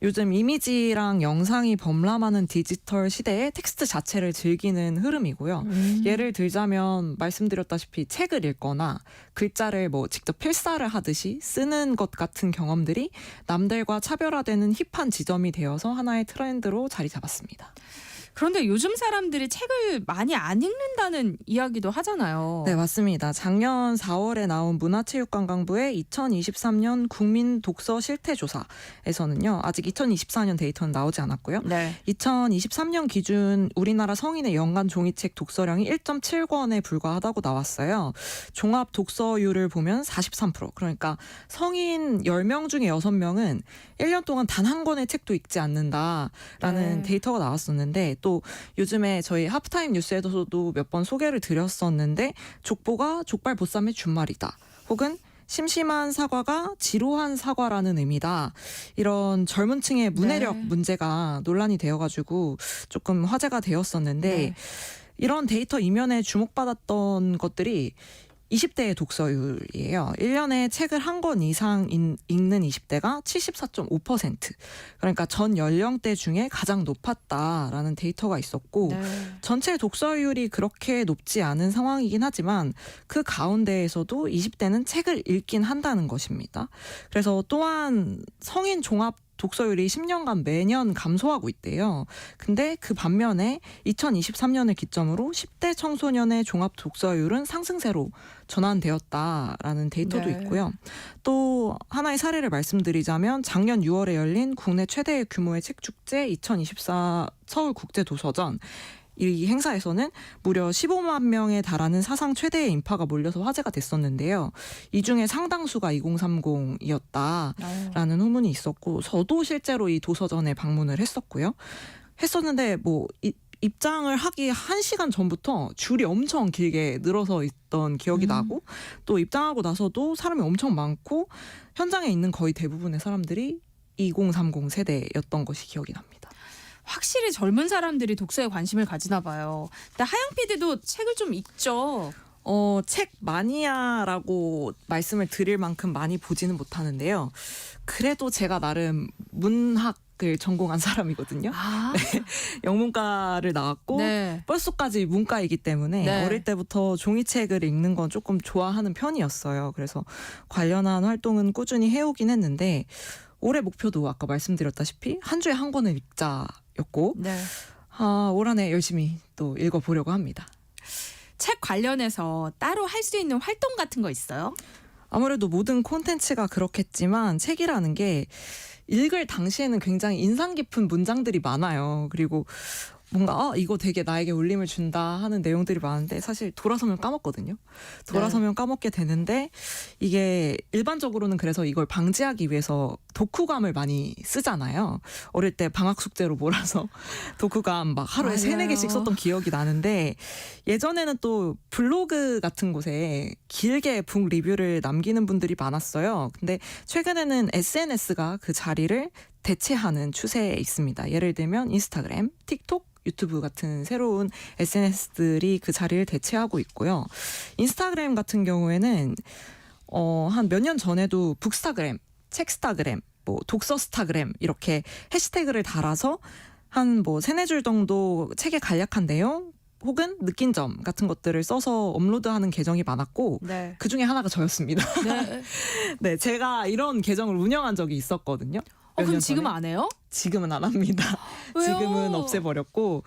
요즘 이미지랑 영상이 범람하는 디지털 시대에 텍스트 자체를 즐기는 흐름이고요. 예를 들자면 말씀드렸다시피 책을 읽거나 글자를 뭐 직접 필사를 하듯이 쓰는 것 같은 경험들이 남들과 차별화되는 힙한 지점이 되어서 하나의 트렌드로 자리 잡았습니다. 그런데 요즘 사람들이 책을 많이 안 읽는다는 이야기도 하잖아요. 네, 맞습니다. 작년 4월에 나온 문화체육관광부의 2023년 국민 독서 실태조사에서는요. 아직 2024년 데이터는 나오지 않았고요. 네. 2023년 기준 우리나라 성인의 연간 종이책 독서량이 1.7권에 불과하다고 나왔어요. 종합 독서율을 보면 43%. 그러니까 성인 10명 중에 6명은 1년 동안 단 한 권의 책도 읽지 않는다라는 데이터가 나왔었는데 또 요즘에 저희 하프타임 뉴스에서도 몇 번 소개를 드렸었는데 족보가 족발 보쌈의 준말이다. 혹은 심심한 사과가 지루한 사과라는 의미다. 이런 젊은 층의 문해력 문제가 논란이 되어가지고 조금 화제가 되었었는데 이런 데이터 이면에 주목받았던 것들이 20대의 독서율이에요. 1년에 책을 한 권 이상 읽는 20대가 74.5%. 그러니까 전 연령대 중에 가장 높았다라는 데이터가 있었고 전체 독서율이 그렇게 높지 않은 상황이긴 하지만 그 가운데에서도 20대는 책을 읽긴 한다는 것입니다. 그래서 또한 성인 종합 독서율이 10년간 매년 감소하고 있대요. 근데 그 반면에 2023년을 기점으로 10대 청소년의 종합 독서율은 상승세로 전환되었다라는 데이터도 있고요. 또 하나의 사례를 말씀드리자면 작년 6월에 열린 국내 최대 규모의 책축제 2024 서울국제도서전 이 행사에서는 무려 15만 명에 달하는 사상 최대의 인파가 몰려서 화제가 됐었는데요. 이 중에 상당수가 2030이었다라는 후문이 있었고 저도 실제로 이 도서전에 방문을 했었는데 뭐 입장을 하기 1시간 전부터 줄이 엄청 길게 늘어서 있던 기억이 나고 또 입장하고 나서도 사람이 엄청 많고 현장에 있는 거의 대부분의 사람들이 2030 세대였던 것이 기억이 납니다. 확실히 젊은 사람들이 독서에 관심을 가지나 봐요. 근데 하영 PD도 책을 좀 읽죠. 책 마니아라고 말씀을 드릴 만큼 많이 보지는 못하는데요. 그래도 제가 나름 문학 문학을 전공한 사람이거든요. 아, 영문과를 나왔고 네. 뻘소까지 문과이기 때문에 네. 어릴 때부터 종이책을 읽는 건 조금 좋아하는 편이었어요. 그래서 관련한 활동은 꾸준히 해오긴 했는데 올해 목표도 아까 말씀드렸다시피 한 주에 한 권을 읽자였고 네. 올 한 해 열심히 또 읽어보려고 합니다. 책 관련해서 따로 할 수 있는 활동 같은 거 있어요? 아무래도 모든 콘텐츠가 그렇겠지만 책이라는 게 읽을 당시에는 굉장히 인상 깊은 문장들이 많아요. 그리고 뭔가 이거 되게 나에게 울림을 준다 하는 내용들이 많은데 사실 돌아서면 까먹거든요. 돌아서면 까먹게 되는데 이게 일반적으로는 그래서 이걸 방지하기 위해서 독후감을 많이 쓰잖아요. 어릴 때 방학 숙제로 몰아서 독후감 막 하루에 맞아요. 3-4개씩 썼던 기억이 나는데 예전에는 또 블로그 같은 곳에 길게 북 리뷰를 남기는 분들이 많았어요. 근데 최근에는 SNS가 그 자리를 대체하는 추세에 있습니다. 예를 들면 인스타그램, 틱톡, 유튜브 같은 새로운 SNS들이 그 자리를 대체하고 있고요. 인스타그램 같은 경우에는 한 몇 년 전에도 북스타그램, 책스타그램, 뭐 독서스타그램 이렇게 해시태그를 달아서 한 뭐 3-4줄 정도 책에 간략한 내용 혹은 느낀 점 같은 것들을 써서 업로드하는 계정이 많았고 네. 그 중에 하나가 저였습니다. 네. 네, 제가 이런 계정을 운영한 적이 있었거든요. 몇 그럼 년 지금 전에. 안 해요? 지금은 안 합니다. 왜요? 지금은 없애버렸고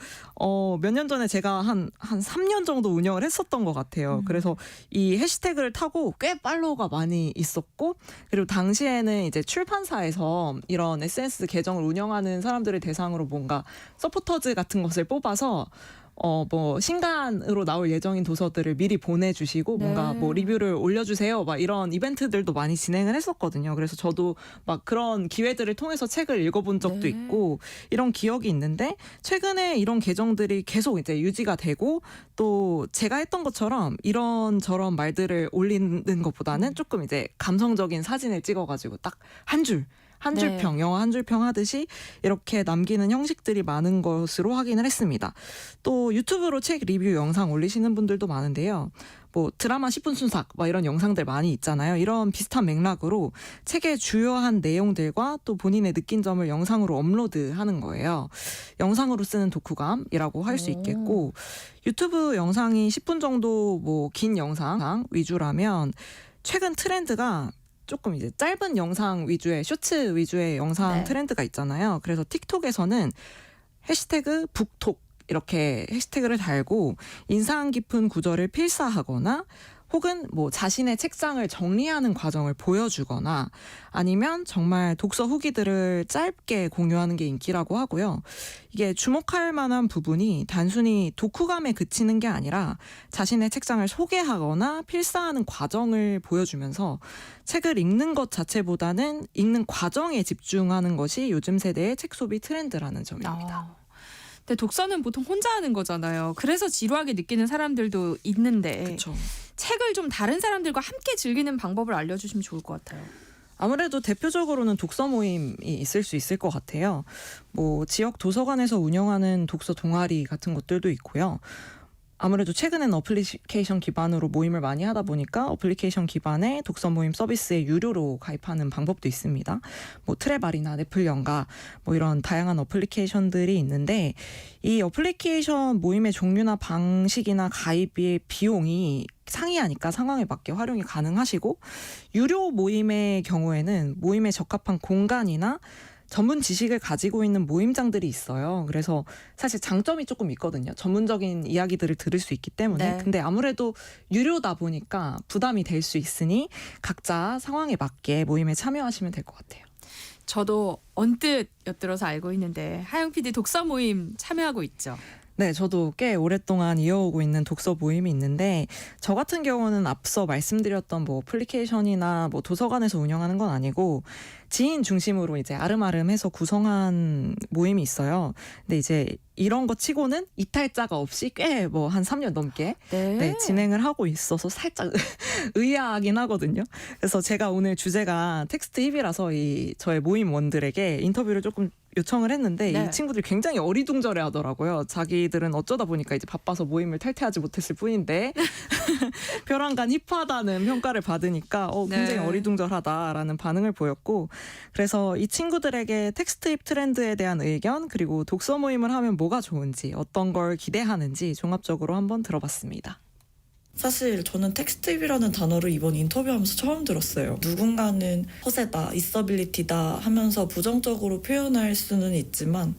몇 년 전에 제가 한 3년 정도 운영을 했었던 것 같아요. 그래서 이 해시태그를 타고 꽤 팔로워가 많이 있었고 그리고 당시에는 이제 출판사에서 이런 SNS 계정을 운영하는 사람들을 대상으로 뭔가 서포터즈 같은 것을 뽑아서 뭐 신간으로 나올 예정인 도서들을 미리 보내주시고 뭔가 네. 뭐 리뷰를 올려주세요. 막 이런 이벤트들도 많이 진행을 했었거든요. 그래서 저도 막 그런 기회들을 통해서 책을 읽어본 적도 네. 있고 이런 기억이 있는데 최근에 이런 계정들이 계속 이제 유지가 되고 또 제가 했던 것처럼 이런저런 말들을 올리는 것보다는 조금 이제 감성적인 사진을 찍어가지고 딱 한 줄. 한 줄 네. 평, 영화 한 줄 평 하듯이 이렇게 남기는 형식들이 많은 것으로 확인을 했습니다. 또 유튜브로 책 리뷰 영상 올리시는 분들도 많은데요. 뭐 드라마 10분 순삭 막 이런 영상들 많이 있잖아요. 이런 비슷한 맥락으로 책의 주요한 내용들과 또 본인의 느낀 점을 영상으로 업로드하는 거예요. 영상으로 쓰는 독후감이라고 할 수 있겠고 유튜브 영상이 10분 정도 뭐 긴 영상 위주라면 최근 트렌드가 조금 이제 짧은 영상 위주의 쇼츠 위주의 영상 네. 트렌드가 있잖아요. 그래서 틱톡에서는 해시태그 북톡 이렇게 해시태그를 달고 인상 깊은 구절을 필사하거나 혹은 뭐 자신의 책상을 정리하는 과정을 보여주거나 아니면 정말 독서 후기들을 짧게 공유하는 게 인기라고 하고요. 이게 주목할 만한 부분이 단순히 독후감에 그치는 게 아니라 자신의 책상을 소개하거나 필사하는 과정을 보여주면서 책을 읽는 것 자체보다는 읽는 과정에 집중하는 것이 요즘 세대의 책 소비 트렌드라는 점입니다. 근데 독서는 보통 혼자 하는 거잖아요. 그래서 지루하게 느끼는 사람들도 있는데 그렇죠. 책을 좀 다른 사람들과 함께 즐기는 방법을 알려주시면 좋을 것 같아요. 아무래도 대표적으로는 독서 모임이 있을 수 있을 것 같아요. 뭐 지역 도서관에서 운영하는 독서 동아리 같은 것들도 있고요. 아무래도 최근에는 어플리케이션 기반으로 모임을 많이 하다 보니까 어플리케이션 기반의 독서 모임 서비스에 유료로 가입하는 방법도 있습니다. 뭐 트레발이나 넷플연가 뭐 이런 다양한 어플리케이션들이 있는데 이 어플리케이션 모임의 종류나 방식이나 가입의 비용이 상이하니까 상황에 맞게 활용이 가능하시고 유료 모임의 경우에는 모임에 적합한 공간이나 전문 지식을 가지고 있는 모임장들이 있어요. 그래서 사실 장점이 조금 있거든요. 전문적인 이야기들을 들을 수 있기 때문에. 네. 근데 아무래도 유료다 보니까 부담이 될 수 있으니 각자 상황에 맞게 모임에 참여하시면 될 것 같아요. 저도 언뜻 엿들어서 알고 있는데 하영 PD 독서 모임 참여하고 있죠. 네, 저도 꽤 오랫동안 이어오고 있는 독서 모임이 있는데 저 같은 경우는 앞서 말씀드렸던 뭐 어플리케이션이나 뭐 도서관에서 운영하는 건 아니고 지인 중심으로 이제 아름아름해서 구성한 모임이 있어요. 근데 이제 이런 거 치고는 이탈자가 없이 꽤 뭐 한 3년 넘게 네, 진행을 하고 있어서 살짝 의아하긴 하거든요. 그래서 제가 오늘 주제가 텍스트 힙이라서 이 저의 모임원들에게 인터뷰를 조금 요청을 했는데 네. 이 친구들이 굉장히 어리둥절해 하더라고요. 자기들은 어쩌다 보니까 이제 바빠서 모임을 탈퇴하지 못했을 뿐인데 벼랑간 힙하다는 평가를 받으니까 굉장히 네. 어리둥절하다라는 반응을 보였고, 그래서 이 친구들에게 텍스트입 트렌드에 대한 의견, 그리고 독서 모임을 하면 뭐가 좋은지, 어떤 걸 기대하는지 종합적으로 한번 들어봤습니다. 사실 저는 텍스트입이라는 단어를 이번 인터뷰하면서 처음 들었어요. 누군가는 허세다, 있어빌리티다 하면서 부정적으로 표현할 수는 있지만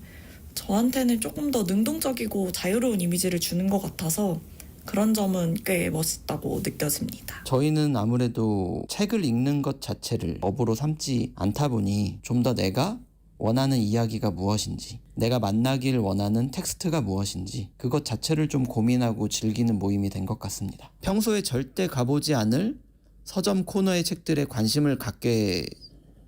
저한테는 조금 더 능동적이고 자유로운 이미지를 주는 것 같아서 그런 점은 꽤 멋있다고 느껴집니다. 저희는 아무래도 책을 읽는 것 자체를 업으로 삼지 않다 보니 좀 더 내가 원하는 이야기가 무엇인지, 내가 만나길 원하는 텍스트가 무엇인지 그것 자체를 좀 고민하고 즐기는 모임이 된 것 같습니다. 평소에 절대 가보지 않을 서점 코너의 책들에 관심을 갖게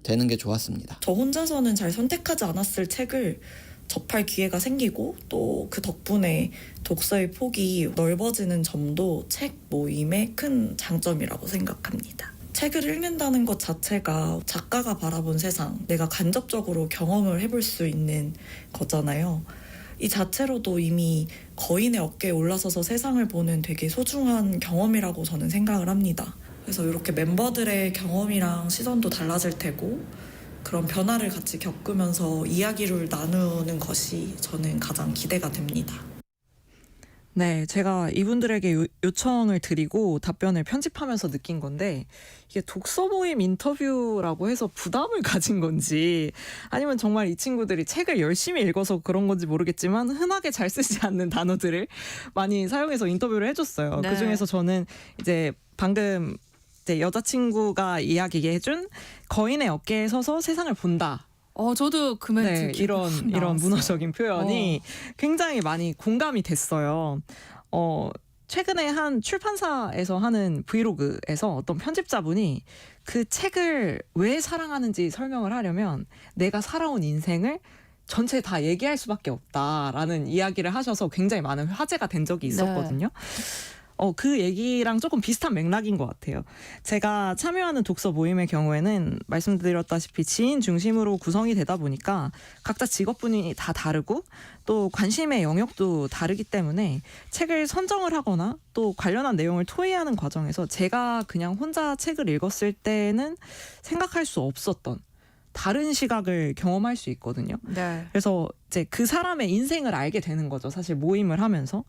되는 게 좋았습니다. 저 혼자서는 잘 선택하지 않았을 책을 접할 기회가 생기고 또 그 덕분에 독서의 폭이 넓어지는 점도 책 모임의 큰 장점이라고 생각합니다. 책을 읽는다는 것 자체가 작가가 바라본 세상, 내가 간접적으로 경험을 해볼 수 있는 거잖아요. 이 자체로도 이미 거인의 어깨에 올라서서 세상을 보는 되게 소중한 경험이라고 저는 생각을 합니다. 그래서 이렇게 멤버들의 경험이랑 시선도 달라질 테고 그런 변화를 같이 겪으면서 이야기를 나누는 것이 저는 가장 기대가 됩니다. 네, 제가 이분들에게 요청을 드리고 답변을 편집하면서 느낀 건데, 이게 독서 모임 인터뷰라고 해서 부담을 가진 건지 아니면 정말 이 친구들이 책을 열심히 읽어서 그런 건지 모르겠지만 흔하게 잘 쓰지 않는 단어들을 많이 사용해서 인터뷰를 해줬어요. 네. 그중에서 저는 이제 방금 이제 여자친구가 이야기해준 거인의 어깨에 서서 세상을 본다. 저도 그 멘트 네, 이런 문어적인 표현이 굉장히 많이 공감이 됐어요. 최근에 한 출판사에서 하는 브이로그에서 어떤 편집자분이 그 책을 왜 사랑하는지 설명을 하려면 내가 살아온 인생을 전체 다 얘기할 수밖에 없다라는 이야기를 하셔서 굉장히 많은 화제가 된 적이 있었거든요. 그 얘기랑 조금 비슷한 맥락인 것 같아요. 제가 참여하는 독서 모임의 경우에는 말씀드렸다시피 지인 중심으로 구성이 되다 보니까 각자 직업군이 다 다르고 또 관심의 영역도 다르기 때문에 책을 선정을 하거나 또 관련한 내용을 토의하는 과정에서 제가 그냥 혼자 책을 읽었을 때는 생각할 수 없었던 다른 시각을 경험할 수 있거든요. 네. 그래서 이제 그 사람의 인생을 알게 되는 거죠. 사실 모임을 하면서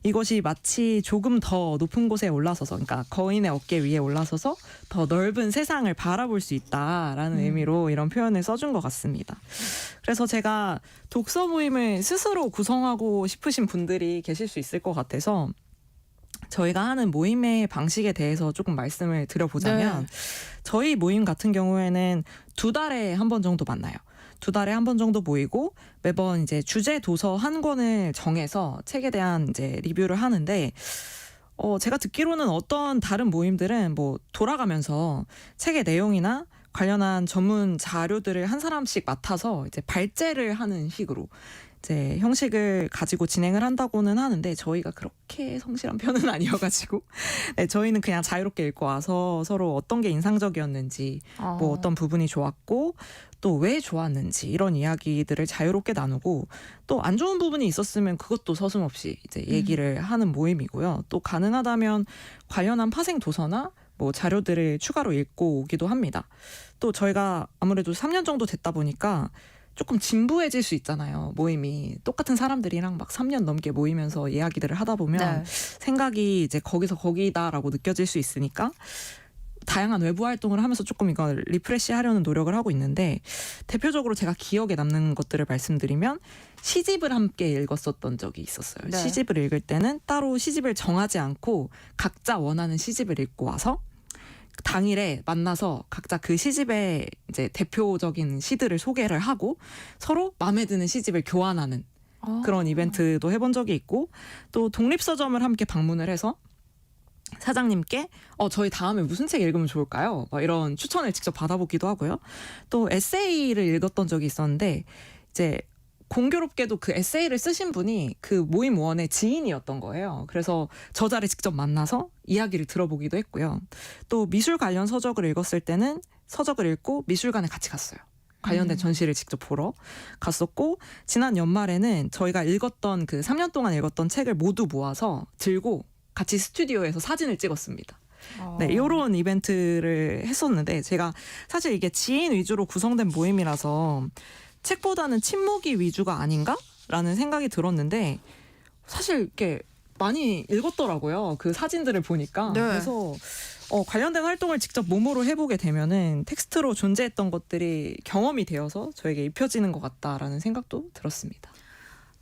이것이 마치 조금 더 높은 곳에 올라서서, 그러니까 거인의 어깨 위에 올라서서 더 넓은 세상을 바라볼 수 있다라는 의미로 이런 표현을 써준 것 같습니다. 그래서 제가 독서 모임을 스스로 구성하고 싶으신 분들이 계실 수 있을 것 같아서 저희가 하는 모임의 방식에 대해서 조금 말씀을 드려보자면 저희 모임 같은 경우에는 2달에 한 번 정도 만나요. 2달에 한 번 정도 모이고 매번 이제 주제 도서 한 권을 정해서 책에 대한 이제 리뷰를 하는데 제가 듣기로는 어떤 다른 모임들은 뭐 돌아가면서 책의 내용이나 관련한 전문 자료들을 한 사람씩 맡아서 이제 발제를 하는 식으로 이제 형식을 가지고 진행을 한다고는 하는데 저희가 그렇게 성실한 편은 아니어가지고 저희는 그냥 자유롭게 읽고 와서 서로 어떤 게 인상적이었는지 뭐 어떤 부분이 좋았고 또 왜 좋았는지 이런 이야기들을 자유롭게 나누고 또 안 좋은 부분이 있었으면 그것도 서슴없이 이제 얘기를 하는 모임이고요. 또 가능하다면 관련한 파생 도서나 뭐 자료들을 추가로 읽고 오기도 합니다. 또 저희가 아무래도 3년 정도 됐다 보니까 조금 진부해질 수 있잖아요. 모임이 똑같은 사람들이랑 막 3년 넘게 모이면서 이야기들을 하다 보면 생각이 이제 거기서 거기다라고 느껴질 수 있으니까 다양한 외부 활동을 하면서 조금 이걸 리프레시하려는 노력을 하고 있는데 대표적으로 제가 기억에 남는 것들을 말씀드리면 시집을 함께 읽었었던 적이 있었어요. 네. 시집을 읽을 때는 따로 시집을 정하지 않고 각자 원하는 시집을 읽고 와서 당일에 만나서 각자 그 시집의 이제 대표적인 시들을 소개를 하고 서로 마음에 드는 시집을 교환하는 그런 이벤트도 해본 적이 있고 또 독립서점을 함께 방문을 해서 사장님께 저희 다음에 무슨 책 읽으면 좋을까요? 막 이런 추천을 직접 받아보기도 하고요. 또 에세이를 읽었던 적이 있었는데 이제 공교롭게도 그 에세이를 쓰신 분이 그 모임원의 지인이었던 거예요. 그래서 저자를 직접 만나서 이야기를 들어보기도 했고요. 또 미술 관련 서적을 읽었을 때는 서적을 읽고 미술관에 같이 갔어요. 관련된 전시를 직접 보러 갔었고 지난 연말에는 저희가 읽었던 그 3년 동안 읽었던 책을 모두 모아서 들고 같이 스튜디오에서 사진을 찍었습니다. 네, 이런 이벤트를 했었는데 제가 사실 이게 지인 위주로 구성된 모임이라서 책보다는 친목이 위주가 아닌가라는 생각이 들었는데 사실 이렇게 많이 읽었더라고요. 그 사진들을 보니까. 네. 그래서 관련된 활동을 직접 몸으로 해보게 되면은 텍스트로 존재했던 것들이 경험이 되어서 저에게 입혀지는 것 같다라는 생각도 들었습니다.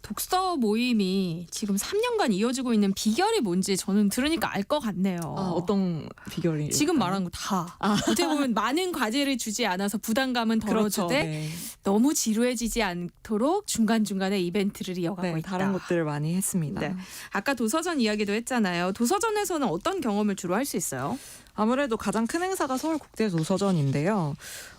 독서 모임이 지금 3년간 이어지고 있는 비결이 뭔지 저는 들으니까 알 것 같네요. 어떤 비결이? 지금 말한 거 다. 어떻게 보면 많은 과제를 주지 않아서 부담감은 덜어주되 그렇죠. 네. 너무 지루해지지 않도록 중간중간에 이벤트를 이어가고 있다. 다른 것들을 많이 했습니다. 네. 아까 도서전 이야기도 했잖아요. 도서전에서는 어떤 경험을 주로 할 수 있어요? 아무래도 가장 큰 행사가 서울국제도서전인데요.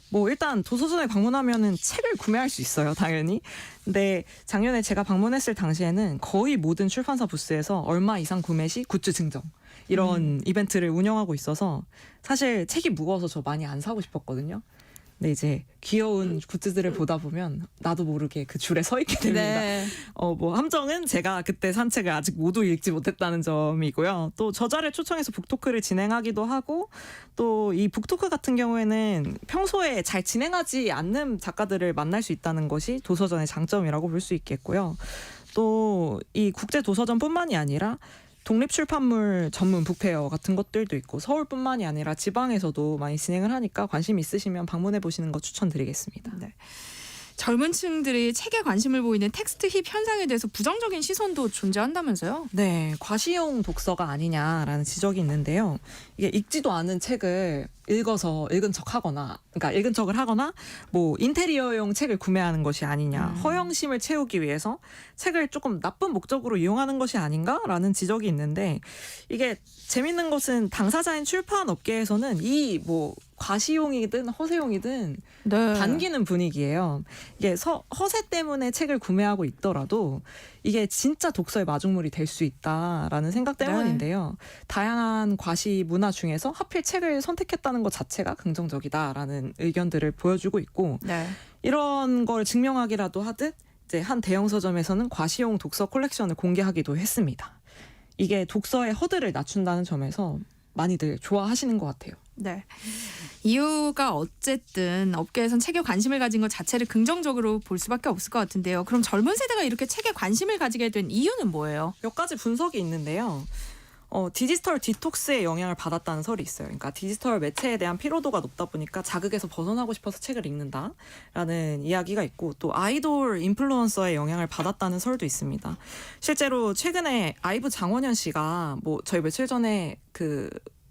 뭐 일단 도서전에 방문하면은 책을 구매할 수 있어요, 당연히. 근데 작년에 제가 방문했을 당시에는 거의 모든 출판사 부스에서 얼마 이상 구매 시 굿즈 증정 이런 이벤트를 운영하고 있어서 사실 책이 무거워서 저 많이 안 사고 싶었거든요. 근데 이제 귀여운 굿즈들을 보다 보면 나도 모르게 그 줄에 서 있게 됩니다. 네. 뭐 함정은 제가 그때 산 책을 아직 모두 읽지 못했다는 점이고요. 또 저자를 초청해서 북토크를 진행하기도 하고 또 이 북토크 같은 경우에는 평소에 잘 진행하지 않는 작가들을 만날 수 있다는 것이 도서전의 장점이라고 볼 수 있겠고요. 또 이 국제 도서전뿐만이 아니라 독립출판물 전문 북페어 같은 것들도 있고 서울뿐만이 아니라 지방에서도 많이 진행을 하니까 관심 있으시면 방문해 보시는 거 추천드리겠습니다. 네. 젊은 층들이 책에 관심을 보이는 텍스트 힙 현상에 대해서 부정적인 시선도 존재한다면서요? 네, 과시용 독서가 아니냐라는 지적이 있는데요. 이게 읽지도 않은 책을 읽어서 읽은 척하거나, 그러니까 읽은 척을 하거나, 뭐 인테리어용 책을 구매하는 것이 아니냐, 허영심을 채우기 위해서 책을 조금 나쁜 목적으로 이용하는 것이 아닌가라는 지적이 있는데 이게 재밌는 것은 당사자인 출판 업계에서는 이 뭐 과시용이든 허세용이든 반기는 분위기예요. 이게 허세 때문에 책을 구매하고 있더라도 이게 진짜 독서의 마중물이 될 수 있다라는 생각 때문인데요. 다양한 과시 문화 중에서 하필 책을 선택했다는 것 자체가 긍정적이다라는 의견들을 보여주고 있고 이런 걸 증명하기라도 하듯 이제 한 대형 서점에서는 과시용 독서 콜렉션을 공개하기도 했습니다. 이게 독서의 허들을 낮춘다는 점에서 많이들 좋아하시는 것 같아요. 네. 이유가 어쨌든 업계에선 책에 관심을 가진 것 자체를 긍정적으로 볼 수밖에 없을 것 같은데요. 그럼 젊은 세대가 이렇게 책에 관심을 가지게 된 이유는 뭐예요? 몇 가지 분석이 있는데요. 디지털 디톡스의 영향을 받았다는 설이 있어요. 그러니까 디지털 매체에 대한 피로도가 높다 보니까 자극에서 벗어나고 싶어서 책을 읽는다라는 이야기가 있고 또 아이돌 인플루언서의 영향을 받았다는 설도 있습니다. 실제로 최근에 아이브 장원현 씨가 뭐 저희 며칠 전에 그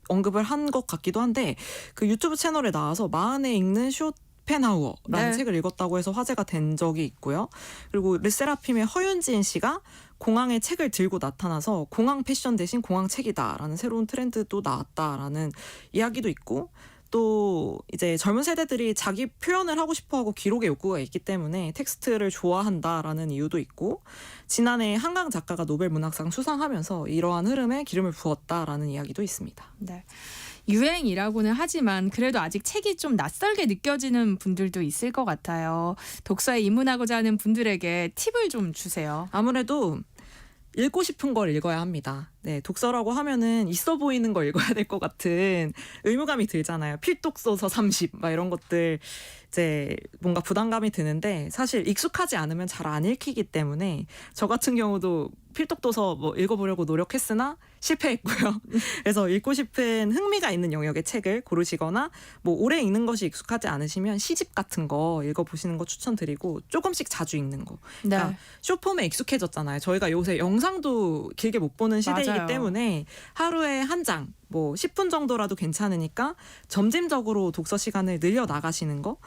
언급을 한 것 같기도 한데 그 유튜브 채널에 나와서 마흔에 읽는 쇼펜하우어라는 책을 읽었다고 해서 화제가 된 적이 있고요. 그리고 르세라핌의 허윤진 씨가 공항에 책을 들고 나타나서 공항 패션 대신 공항 책이다라는 새로운 트렌드도 나왔다라는 이야기도 있고 또 이제 젊은 세대들이 자기 표현을 하고 싶어하고 기록의 욕구가 있기 때문에 텍스트를 좋아한다라는 이유도 있고 지난해 한강 작가가 노벨 문학상 수상하면서 이러한 흐름에 기름을 부었다라는 이야기도 있습니다. 네. 유행이라고는 하지만 그래도 아직 책이 좀 낯설게 느껴지는 분들도 있을 것 같아요. 독서에 입문하고자 하는 분들에게 팁을 좀 주세요. 아무래도 읽고 싶은 걸 읽어야 합니다. 네, 독서라고 하면은 있어 보이는 걸 읽어야 될 것 같은 의무감이 들잖아요. 필독서서 30 막 이런 것들 이제 뭔가 부담감이 드는데 사실 익숙하지 않으면 잘 안 읽히기 때문에 저 같은 경우도 필독도서 뭐 읽어보려고 노력했으나 실패했고요. 그래서 읽고 싶은 흥미가 있는 영역의 책을 고르시거나 뭐 오래 읽는 것이 익숙하지 않으시면 시집 같은 거 읽어보시는 거 추천드리고 조금씩 자주 읽는 거. 그러니까 쇼폼에 익숙해졌잖아요. 저희가 요새 영상도 길게 못 보는 시대이기 맞아요. 때문에 하루에 한 장, 뭐 10분 정도라도 괜찮으니까 점진적으로 독서 시간을 늘려 나가시는 거.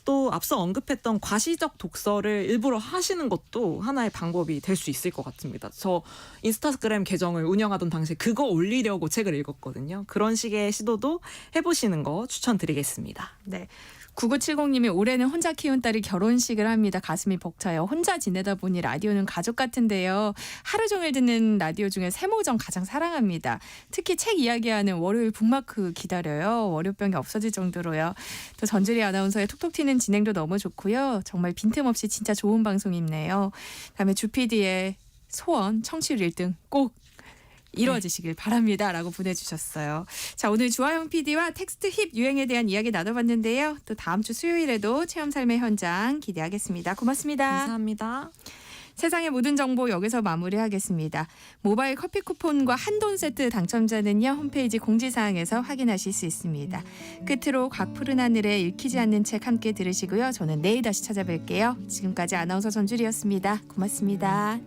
또 앞서 언급했던 과시적 독서를 일부러 하시는 것도 하나의 방법이 될 수 있을 것 같습니다. 저 인스타그램 계정을 운영하던 당시에 그거 올리려고 책을 읽었거든요. 그런 식의 시도도 해보시는 거 추천드리겠습니다. 네. 9970님이 올해는 혼자 키운 딸이 결혼식을 합니다. 가슴이 벅차요. 혼자 지내다 보니 라디오는 가족 같은데요. 하루 종일 듣는 라디오 중에 세모정 가장 사랑합니다. 특히 책 이야기하는 월요일 북마크 기다려요. 월요병이 없어질 정도로요. 또 전주리 아나운서의 톡톡 튀는 진행도 너무 좋고요. 정말 빈틈없이 진짜 좋은 방송이네요. 다음에 주PD의 소원 청취율 1등 꼭 이루어지시길 바랍니다. 라고 보내주셨어요. 자, 오늘 주하영 PD와 텍스트 힙 유행에 대한 이야기 나눠봤는데요. 또 다음 주 수요일에도 체험 삶의 현장 기대하겠습니다. 고맙습니다. 감사합니다. 세상의 모든 정보 여기서 마무리하겠습니다. 모바일 커피 쿠폰과 한돈 세트 당첨자는요. 홈페이지 공지사항에서 확인하실 수 있습니다. 끝으로 각 푸른 하늘에 읽히지 않는 책 함께 들으시고요. 저는 내일 다시 찾아뵐게요. 지금까지 아나운서 전주리였습니다. 고맙습니다.